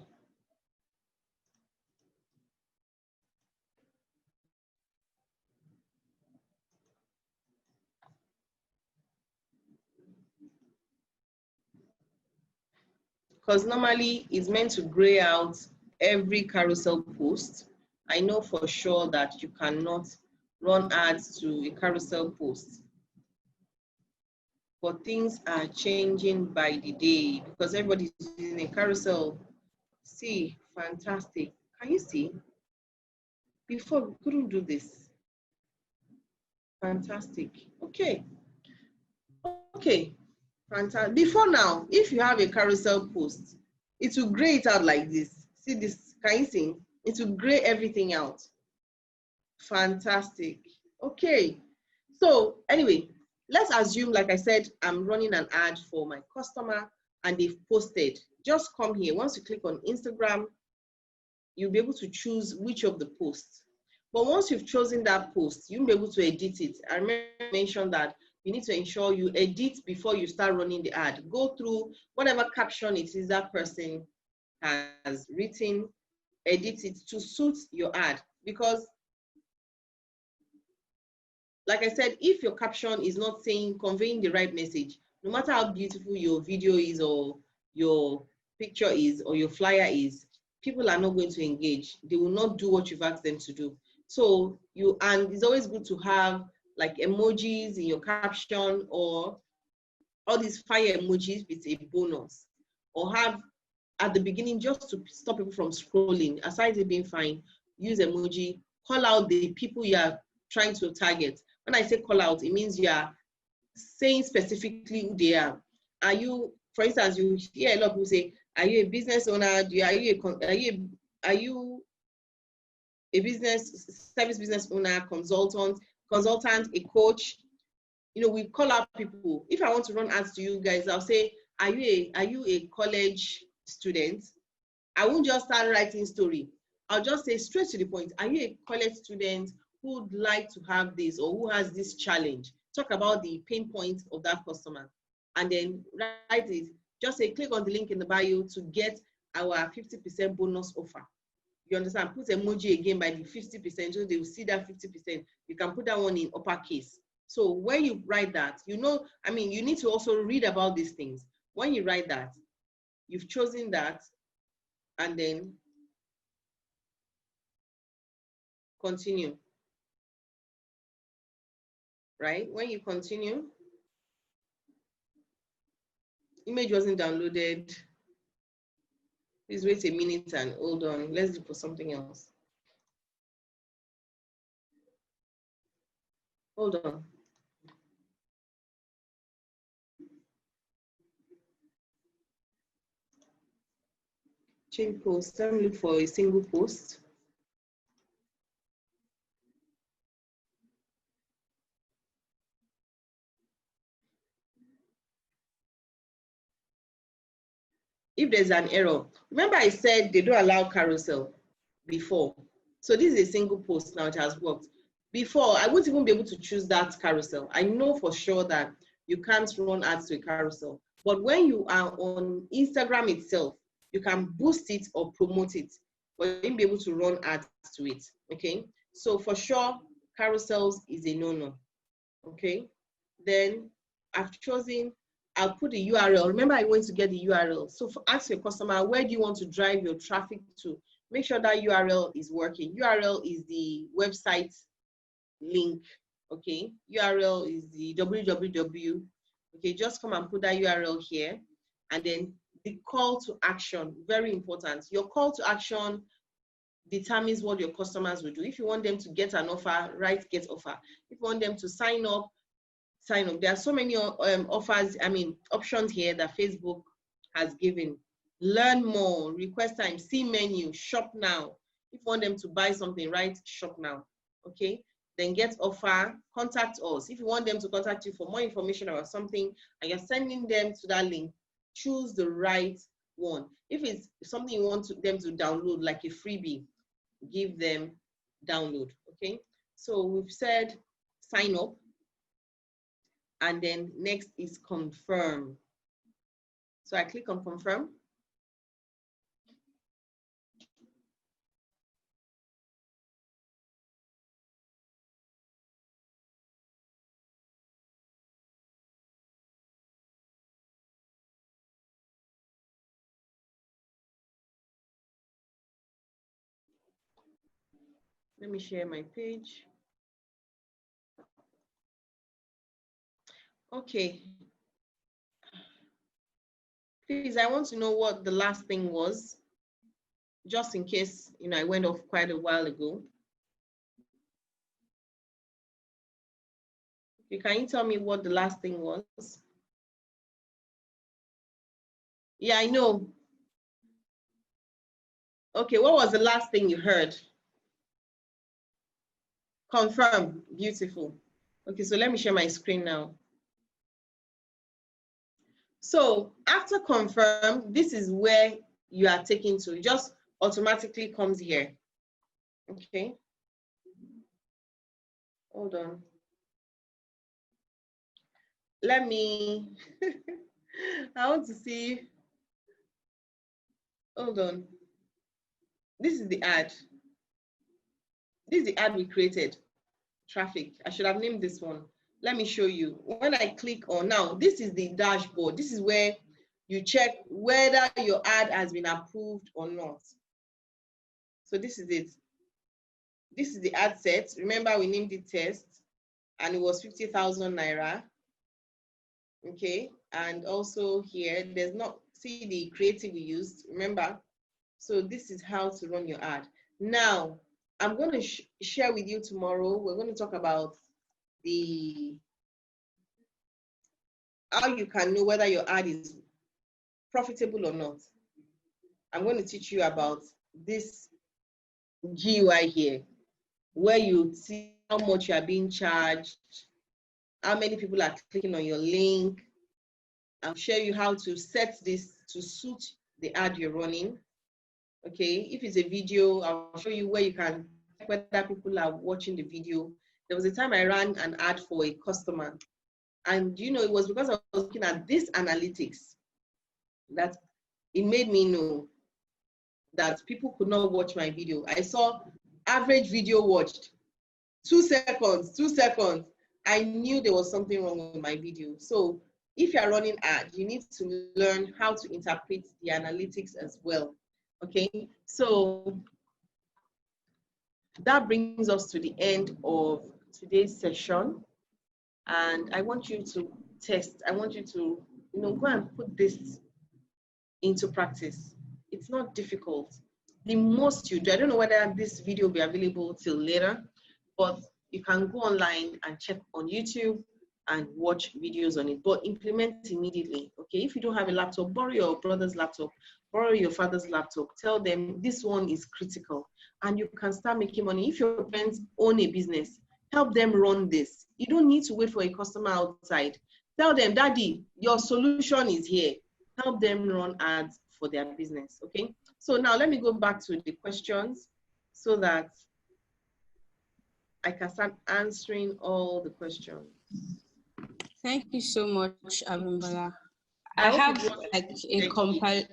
Because normally it's meant to gray out every carousel post. I know for sure that you cannot run ads to a carousel post. But things are changing by the day because everybody's using a carousel. See, fantastic. Can you see? Before we couldn't do this. Fantastic. Okay. Okay. Fantastic. Before now, if you have a carousel post, it will gray it out like this. See this? Can you see? It will gray everything out. Fantastic. Okay. So anyway, let's assume, like I said, I'm running an ad for my customer and they've posted. Just come here. Once you click on Instagram, you'll be able to choose which of the posts. But once you've chosen that post, you'll be able to edit it. I remember I mentioned that you need to ensure you edit before you start running the ad. Go through whatever caption it is that person has written, edit it to suit your ad. Because, like I said, if your caption is not conveying the right message, no matter how beautiful your video is or your picture is or your flyer is, people are not going to engage. They will not do what you've asked them to do. So and it's always good to have like emojis in your caption or all these fire emojis with a bonus, or have at the beginning just to stop people from scrolling. Aside it being fine, use emoji, call out the people you are trying to target. When I say call out, it means you are saying specifically who they are. Are you, for instance, you hear a lot of people say, are you a business owner? Are you a service business owner, consultant, a coach? you know, we call out people. If I want to run ads to you guys, I'll say, are you a college student? I won't just start writing story. I'll just say straight to the point. Are you a college student who would like to have this or who has this challenge? Talk about the pain point of that customer and then write it. Just say click on the link in the bio to get our 50% bonus offer. You understand? Put emoji again by the 50%, so they will see that 50%. You can put that one in uppercase. So when you write that, you know, I mean, you need to also read about these things. When you write that, you've chosen that, and then continue. Right? When you continue, image wasn't downloaded. Please wait a minute and hold on. Let's look for something else. Hold on. Change post. Let me look for a single post. If there's an error, remember I said they don't allow carousel before. So this is a single post now, it has worked. Before, I wouldn't even be able to choose that carousel. I know for sure that you can't run ads to a carousel. But when you are on Instagram itself, you can boost it or promote it, but you won't be able to run ads to it, okay? So for sure, carousels is a no-no, okay? Then I've chosen, I'll put the URL. Remember, I went to get the URL. So ask your customer, where do you want to drive your traffic to? Make sure that URL is working. URL is the website link, okay? URL is the www. Okay, just come and put that URL here. And then the call to action, very important. Your call to action determines what your customers will do. If you want them to get an offer, write get offer. If you want them to sign up, sign up. There are so many offers, I mean, options here that Facebook has given. Learn more, request time, see menu, shop now. If you want them to buy something, write shop now, okay? Then get offer, contact us. If you want them to contact you for more information about something and you're sending them to that link, choose the right one. If it's something you want them to download, like a freebie, give them download, okay? So we've said sign up, and then next is confirm. So I click on confirm. Let me share my page. Okay. Please, I want to know what the last thing was, just in case, you know, I went off quite a while ago. Okay, can you tell me what the last thing was? Yeah, I know. Okay, what was the last thing you heard? Confirm, beautiful. Okay, so let me share my screen now. So after confirm, this is where you are taken to. It just automatically comes here. Okay. Hold on. Let me, I want to see. Hold on. This is the ad. This is the ad we created. Traffic. I should have named this one. Let me show you. When I click on now, this is the dashboard. This is where you check whether your ad has been approved or not. So this is it. This is the ad set. Remember, we named it test, and it was 50,000 naira. Okay, and also here, there's not, see the creative we used, remember? So this is how to run your ad. Now, I'm going to share with you tomorrow, we're going to talk about how you can know whether your ad is profitable or not. I'm going to teach you about this GUI here, where you see how much you are being charged, how many people are clicking on your link. I'll show you how to set this to suit the ad you're running. Okay, if it's a video, I'll show you where you can check whether people are watching the video. There was a time I ran an ad for a customer, and it was because I was looking at this analytics that it made me know that people could not watch my video. I saw average video watched 2 seconds, 2 seconds. I knew there was something wrong with my video. So if you're running ads, you need to learn how to interpret the analytics as well. Okay, so that brings us to the end of today's session. And I want you to test. I want you to, go and put this into practice. It's not difficult. The most you do, I don't know whether this video will be available till later, but you can go online and check on YouTube and watch videos on it, but implement immediately. Okay, if you don't have a laptop, borrow your brother's laptop, borrow your father's laptop, tell them this one is critical, and you can start making money. If your parents own a business, help them run this. You don't need to wait for a customer outside. Tell them, Daddy, your solution is here. Help them run ads for their business. Okay, so now let me go back to the questions so that I can start answering all the questions. Thank you so much, Abimbola. I I hope have it wasn't like a tricky.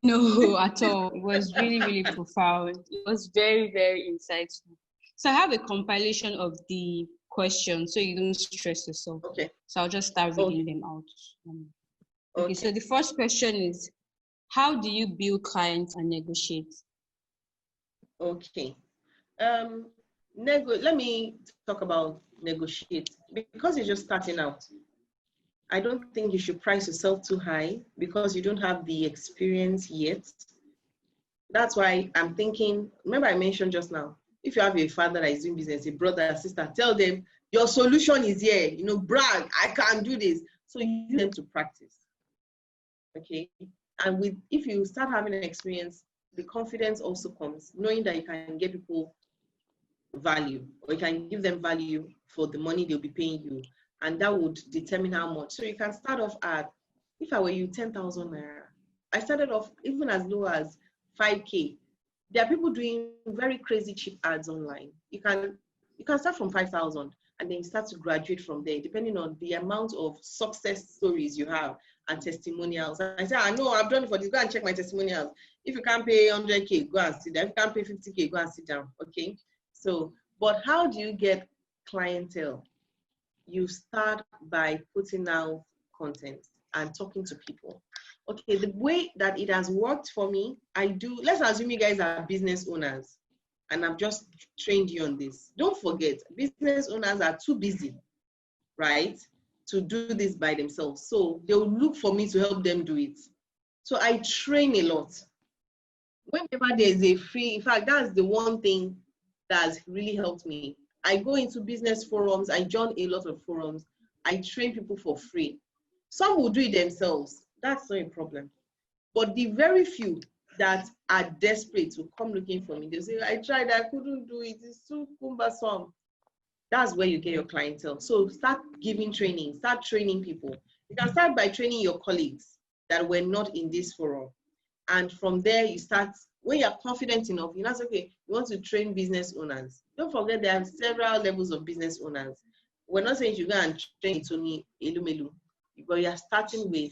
no at all. It was really, really profound. It was very, very insightful. So I have a compilation of the questions so you don't stress yourself. Okay. So I'll just start reading them out. Okay, so the first question is, how do you build clients and negotiate? Okay. Let me talk about negotiate. Because you're just starting out, I don't think you should price yourself too high because you don't have the experience yet. That's why I'm thinking, remember I mentioned just now, if you have a father that is doing business, a brother, a sister, tell them your solution is here, brag, I can do this. So you use them to practice. Okay. And if you start having an experience, the confidence also comes, knowing that you can get people value, or you can give them value for the money they'll be paying you, and that would determine how much. So you can start off at, if I were you, 10,000 naira. I started off even as low as 5K. There are people doing very crazy cheap ads online. You can start from 5,000 and then you start to graduate from there, depending on the amount of success stories you have and testimonials. I say, I know I've done it for this, go and check my testimonials. If you can't pay 100K, go and sit down. If you can't pay 50K, go and sit down. Okay. So, but how do you get clientele? You start by putting out content and talking to people. Okay, the way that it has worked for me, let's assume you guys are business owners and I've just trained you on this. Don't forget, business owners are too busy, right, to do this by themselves. So they'll look for me to help them do it. So I train a lot. Whenever there's a free, in fact, that's the one thing that's really helped me. I go into business forums, I join a lot of forums, I train people for free. Some will do it themselves, that's not a problem. But the very few that are desperate to come looking for me, they say, I tried, I couldn't do it, it's too cumbersome. That's where you get your clientele. So start giving training, start training people. You can start by training your colleagues that were not in this forum. And from there, you start, when you're confident enough, you know, okay, you want to train business owners. Don't forget there are several levels of business owners. We're not saying you go and train Tony Elumelu, but you're starting with,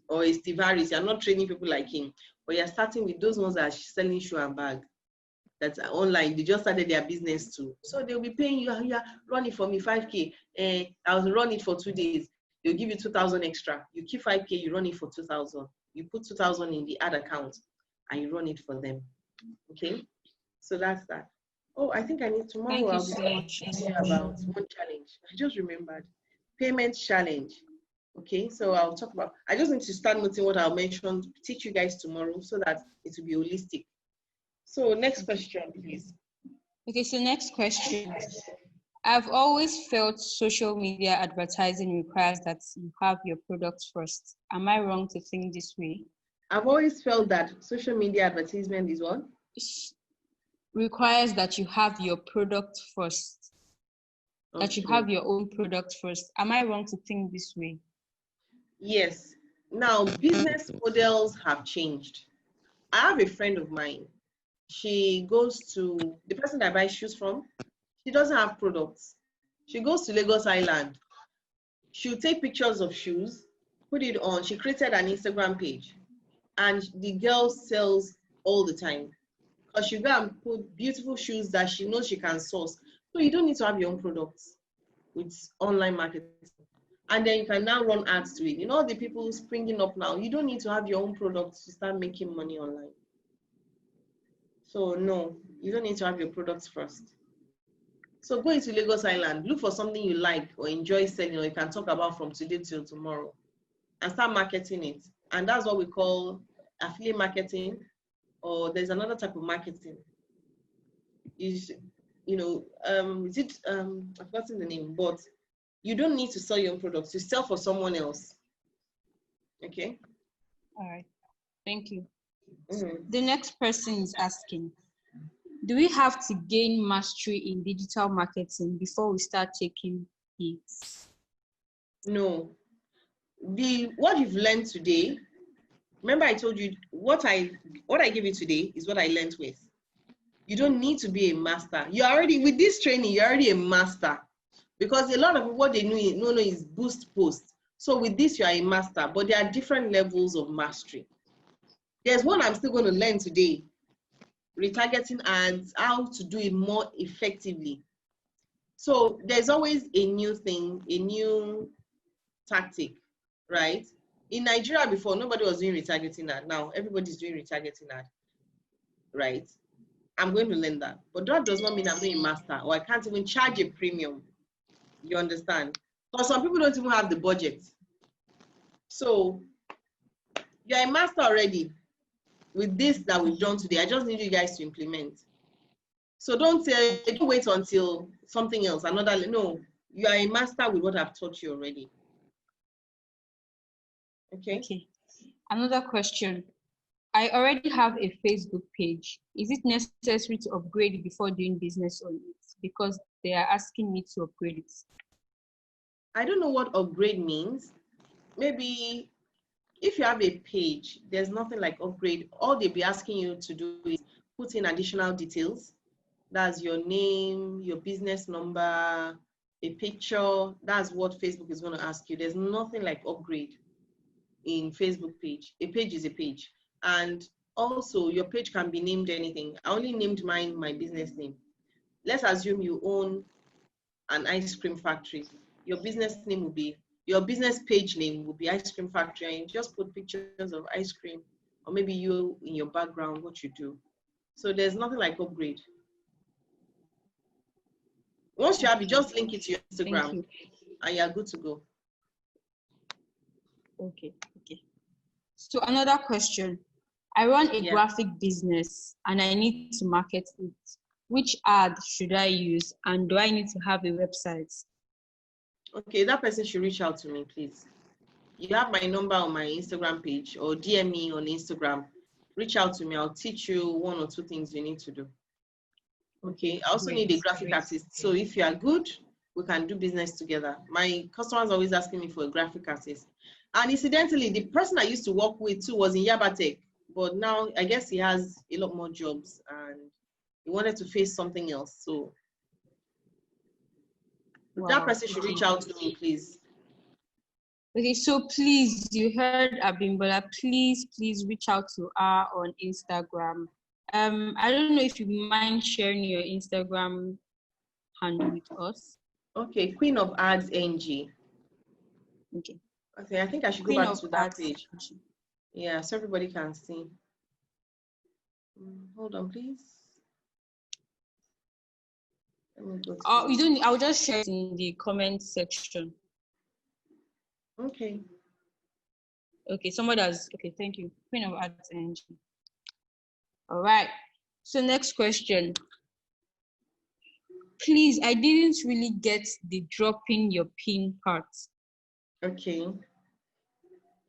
or Steve Harris, you're not training people like him, but you're starting with those ones that are selling shoe and bag, that's online. They just started their business too. So they'll be paying you, run it for me, 5K. I'll run it for 2 days. They'll give you 2,000 extra. You keep 5K, you run it for 2,000. You put 2,000 in the ad account and you run it for them. Okay, so that's that. Oh, I think I need tomorrow. I'll be talking about one challenge. I just remembered, payment challenge. Okay, so I'll talk about, I just need to start noting what I'll mention, teach you guys tomorrow so that it will be holistic. So next question, please. Okay, so next question. I've always felt social media advertising requires that you have your products first. Am I wrong to think this way? I've always felt that social media advertisement is what? Requires that you have your product first. that you Okay. have your own product first. Am I wrong to think this way? Yes. Now, business models have changed. I have a friend of mine. She goes to the person that I buy shoes from. She doesn't have products. She goes to Lagos Island. She'll take pictures of shoes, put it on. She created an Instagram page, and the girl sells all the time. Because she go and put beautiful shoes that she knows she can source. So you don't need to have your own products with online marketing. And then you can now run ads to it. You know, the people springing up now, you don't need to have your own products to start making money online. So no, you don't need to have your products first. So go into Lagos Island, look for something you like or enjoy selling, or you can talk about from today till tomorrow, and start marketing it. And that's what we call affiliate marketing, or there's another type of marketing. Is is it I've forgotten the name, but you don't need to sell your own products. You sell for someone else. Okay. All right. Thank you. Mhm. The next person is asking, do we have to gain mastery in digital marketing before we start taking it? No. What you've learned today, remember I told you what I give you today is what I learned with. You don't need to be a master. You're already with this training, you're already a master. Because a lot of people, what they know is boost post. So with this, you are a master, but there are different levels of mastery. There's one I'm still going to learn today, retargeting ads, how to do it more effectively. So there's always a new thing, a new tactic, right? In Nigeria before, nobody was doing retargeting ad. Now everybody's doing retargeting ad, right? I'm going to learn that. But that does not mean I'm not a master, or I can't even charge a premium. You understand? Because some people don't even have the budget. So you're a master already with this that we've done today. I just need you guys to implement. So don't wait until something else, another. No, you are a master with what I've taught you already. Okay. Okay. Another question. I already have a Facebook page. Is it necessary to upgrade it before doing business on it? Because they are asking me to upgrade it. I don't know what upgrade means. Maybe if you have a page, there's nothing like upgrade. All they'll be asking you to do is put in additional details. That's your name, your business number, a picture. That's what Facebook is going to ask you. There's nothing like upgrade in Facebook page. A page is a page. And also your page can be named anything. I only named mine my business name. Let's assume you own an ice cream factory. Your business name will be, your business page name will be ice cream factory, and you just put pictures of ice cream, or maybe you in your background, what you do. So there's nothing like upgrade. Once you have it, Okay. just link it to your Thank Instagram you. and you're good to go. Okay. Okay. So another question. I run a Yeah. graphic business and I need to market it. Which ad should I use, and do I need to have a website? Okay, that person should reach out to me, please. You have my number on my Instagram page, or DM me on Instagram. Reach out to me. I'll teach you one or two things you need to do. Okay. I also need a Great, graphic great. artist. So if you are good, we can do business together. My customers are always asking me for a graphic artist. And incidentally, the person I used to work with too was in Yabatech, but now I guess he has a lot more jobs and he wanted to face something else. So that Wow. person should Okay. reach out to me, please. Okay, so please, you heard Abimbola. Please reach out to her on Instagram. I don't know if you mind sharing your Instagram handle with us. Okay, Queen of Ads NG. Okay. Okay, I think I should go Queen back of to that Arts. page. Yeah, so everybody can see. Hold on, please. Let me go to Oh, you don't. I'll just share it in the comment section. Okay. Okay, somebody has. Okay, thank you. Queen of Arts NG. All right. So next question. Please, I didn't really get the dropping your pin part. Okay.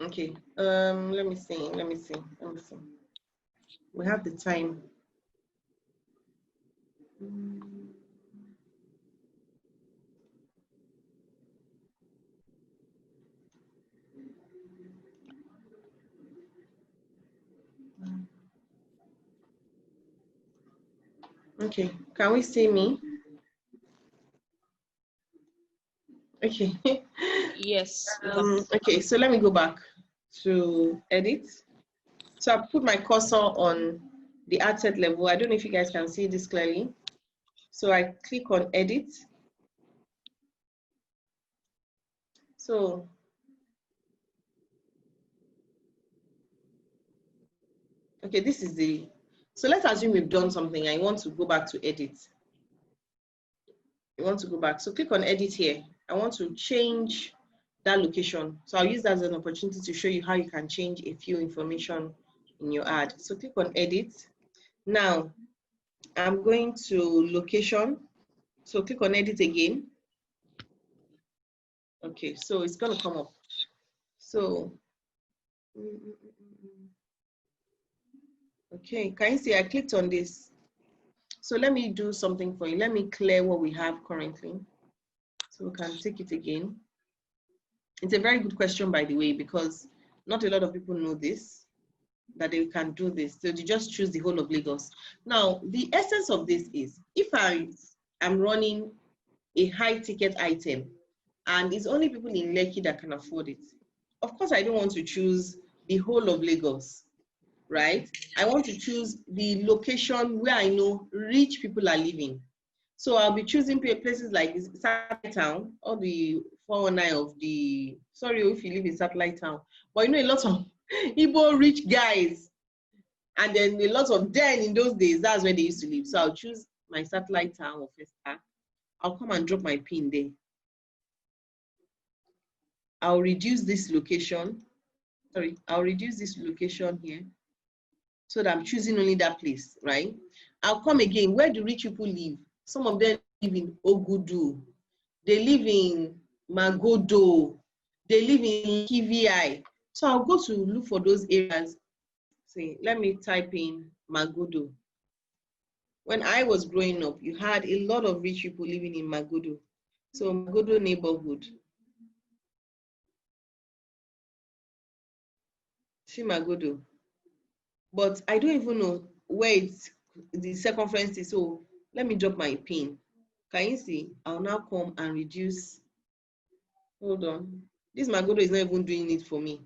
Okay. Let me see. We have the time. Okay, can we see me? Okay. Yes, we can. Okay, so let me go back to edit. So I put my cursor on the ad set level. I don't know if you guys can see this clearly. So I click on edit. So okay, this is the, so let's assume we've done something. I want to go back to edit. You want to go back. So click on edit here. I want to change that location. So I'll use that as an opportunity to show you how you can change a few information in your ad. So click on edit. Now I'm going to location. So click on edit again. Okay, so it's gonna come up. So okay, can you see I clicked on this? So let me do something for you. Let me clear what we have currently. So we can take it again. It's a very good question, by the way, because not a lot of people know this, that they can do this. So you just choose the whole of Lagos. Now, the essence of this is, if I am running a high ticket item and it's only people in Lekki that can afford it, of course, I don't want to choose the whole of Lagos, right? I want to choose the location where I know rich people are living. So I'll be choosing places like Satellite Town, or the 419 of the, sorry if you live in Satellite Town, but you know a lot of Igbo rich guys, and then a lot of then in those days, that's where they used to live. So I'll choose my Satellite Town of Festa. I'll come and drop my pin there. I'll reduce this location. Sorry, I'll reduce this location here so that I'm choosing only that place, right? I'll come again. Where do rich people live? Some of them live in Ogudu. They live in Magodo. They live in KVI. So I'll go to look for those areas. Say, let me type in Magodo. When I was growing up, you had a lot of rich people living in Magodo. So Magodo neighborhood. See Magodo. But I don't even know where it's the circumference is. So let me drop my pin. Can you see? I'll now come and reduce. Hold on. This Magodo is not even doing it for me.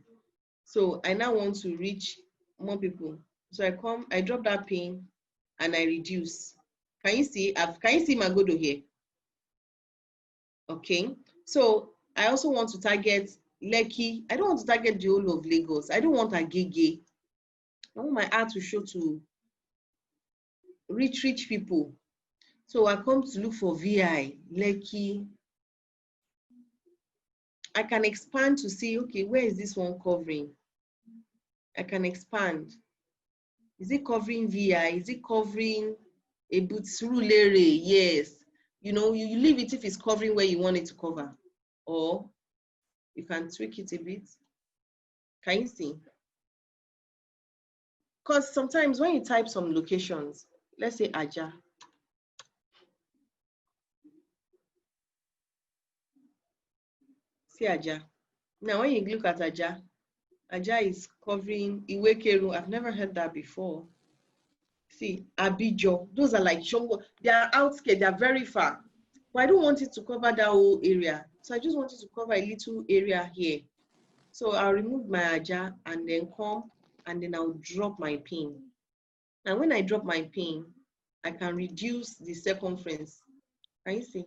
So I now want to reach more people. So I come, I drop that pin and I reduce. Can you see? Can you see Magodo here? Okay. So I also want to target Lekki. I don't want to target the whole of Lagos. I don't want Agege. I want my ad to show to rich people. So I come to look for VI, Lekki. I can expand to see, okay, where is this one covering? I can expand. Is it covering VI? Is it covering a Butsurulere? Yes. You know, you leave it if it's covering where you want it to cover. Or you can tweak it a bit. Can you see? Because sometimes when you type some locations, let's say Aja. See Aja. Now when you look at Aja, Aja is covering Iwekeru. I've never heard that before. See, Abijo. Those are like Shongo. They are outskirts. They are very far. But I don't want it to cover that whole area. So I just want it to cover a little area here. So I'll remove my Aja and then come and then I'll drop my pin. And when I drop my pin, I can reduce the circumference. Can you see?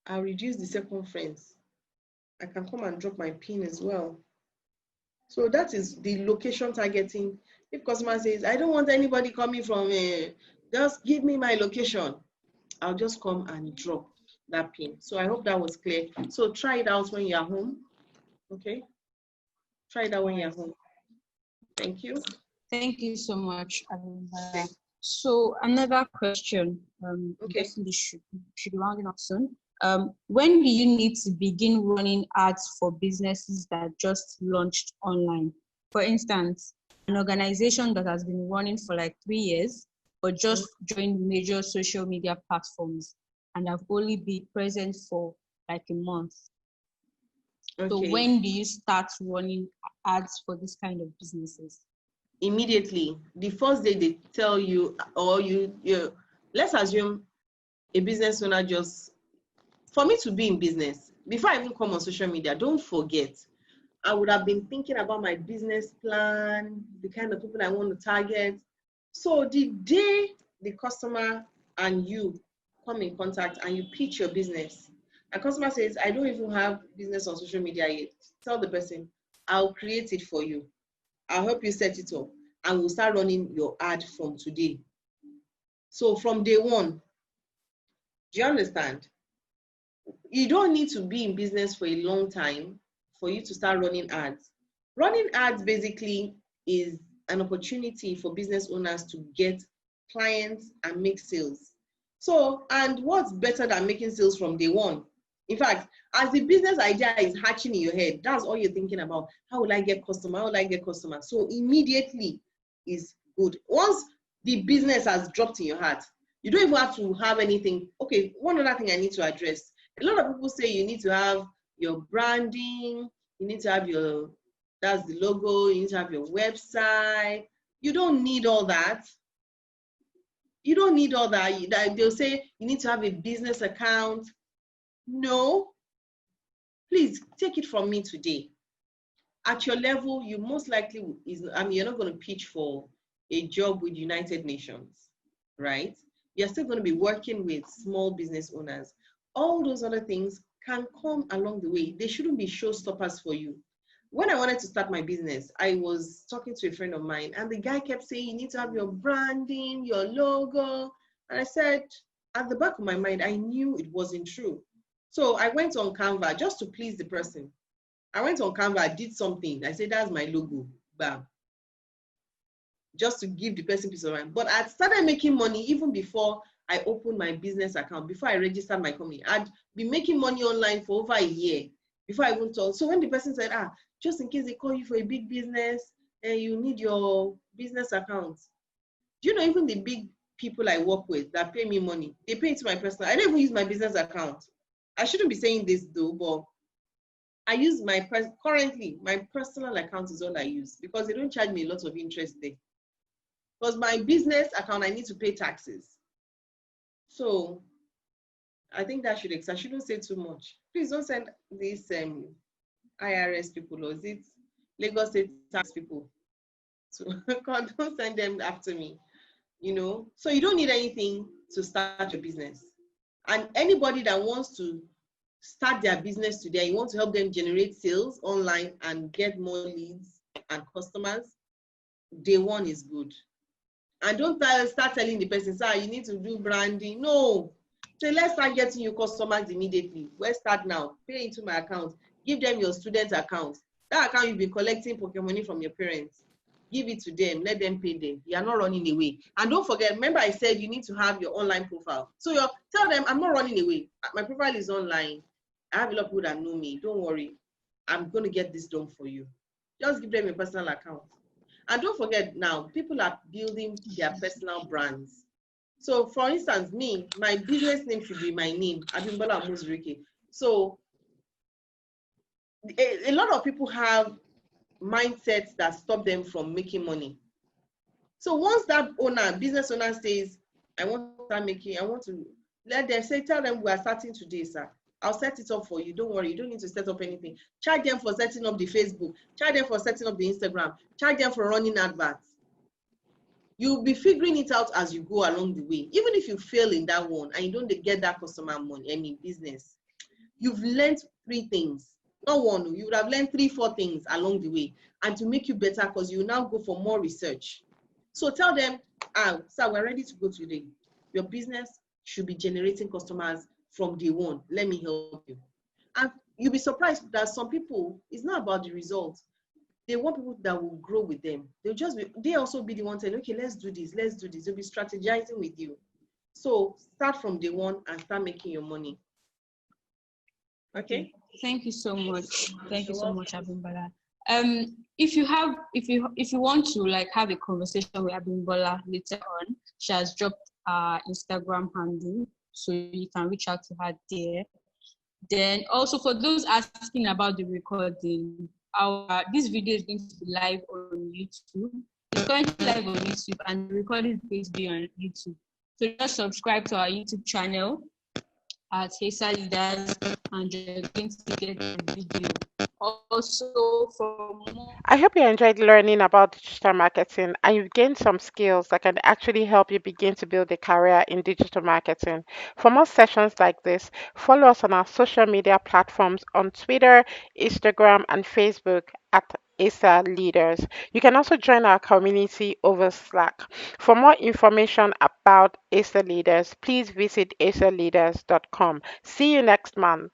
I'll reduce the circumference. I can come and drop my pin as well. So that is the location targeting. If customer says, I don't want anybody coming from, just give me my location, I'll just come and drop that pin. So I hope that was clear. So try it out when you're home. Okay. Try it out when you're home. Thank you. Thank you so much, Abimbola. Okay. So another question, Okay. definitely should be rounding up soon. When do you need to begin running ads for businesses that just launched online? For instance, an organization that has been running for like 3 years, but just joined major social media platforms and have only been present for like a month. Okay. So when do you start running ads for this kind of businesses? immediately, the first day they tell you, or you let's assume a business owner just, for me to be in business, before I even come on social media, don't forget, I would have been thinking about my business plan, the kind of people I want to target. So the day the customer and you come in contact and you pitch your business, a customer says, I don't even have business on social media yet. Tell the person, I'll create it for you. I'll help you set it up, and we'll start running your ad from today. So from day one, do you understand? You don't need to be in business for a long time for you to start running ads. Running ads basically is an opportunity for business owners to get clients and make sales. So, and what's better than making sales from day one? In fact, as the business idea is hatching in your head, that's all you're thinking about. How will I get customer? How will I get customer? So immediately is good. Once the business has dropped in your heart, you don't even have to have anything. Okay, one other thing I need to address. A lot of people say you need to have your branding, you need to have your, that's the logo, you need to have your website. You don't need all that. You don't need all that. They'll say you need to have a business account. No, please take it from me today. At your level, you most likely you're not going to pitch for a job with United Nations, right? You're still going to be working with small business owners. All those other things can come along the way. They shouldn't be showstoppers for you. When I wanted to start my business, I was talking to a friend of mine, and the guy kept saying, you need to have your branding, your logo. And I said, at the back of my mind, I knew it wasn't true. So I went on Canva just to please the person. I went on Canva, I did something. I said, that's my logo. Bam. Just to give the person peace of mind. But I started making money even before I opened my business account, before I registered my company. I'd been making money online for over a year before I even told. So when the person said, just in case they call you for a big business and you need your business account. Do you know, even the big people I work with that pay me money, they pay into my personal. I don't even use my business account. I shouldn't be saying this though, but I use currently my personal account is all I use, because they don't charge me a lot of interest there. Because my business account, I need to pay taxes. So I think that I shouldn't say too much. Please don't send these IRS people, or is it Lagos State tax people? So don't send them after me, So you don't need anything to start your business. And anybody that wants to start their business today, you want to help them generate sales online and get more leads and customers, day one is good. And don't start telling the person, sir, you need to do branding. No. So let's start getting you customers immediately. Let's start now. Pay into my account. Give them your student account. That account you've been collecting pocket money from your parents. Give it to them. Let them pay them. You are not running away. And don't forget, remember I said you need to have your online profile. So tell them, I'm not running away. My profile is online. I have a lot of people that know me. Don't worry. I'm going to get this done for you. Just give them a personal account. And don't forget now, people are building their personal brands. So for instance, my business name should be my name, Abimbola Umozurike. So a lot of people have mindsets that stop them from making money. So once that business owner says, I want to let them say, tell them we are starting today, sir. I'll set it up for you. Don't worry. You don't need to set up anything. Charge them for setting up the Facebook. Charge them for setting up the Instagram. Charge them for running adverts. You'll be figuring it out as you go along the way. Even if you fail in that one and you don't get that customer money, business, you've learned 3 things. Not one, you would have learned 3, 4 things along the way, and to make you better, because you now go for more research. So tell them, sir, we're ready to go today. Your business should be generating customers from day one. Let me help you. And you'll be surprised that some people, it's not about the results. They want people that will grow with them. They also be the one saying, okay, let's do this. They'll be strategizing with you. So start from day one and start making your money. Okay. Thank you so much. Thank you so much, Abimbola. If you want to have a conversation with Abimbola later on, she has dropped her Instagram handle, so you can reach out to her there. Then also for those asking about the recording, this video is going to be live on YouTube. It's currently live on YouTube, and the recording is going to be on YouTube. So just subscribe to our YouTube channel at Hesa Leaders, and you're going to get the video. Also, for more. I hope you enjoyed learning about digital marketing and you've gained some skills that can actually help you begin to build a career in digital marketing. For more sessions like this, follow us on our social media platforms on Twitter, Instagram, and Facebook at ASA Leaders. You can also join our community over Slack. For more information about ASA Leaders, please visit asaleaders.com. See you next month.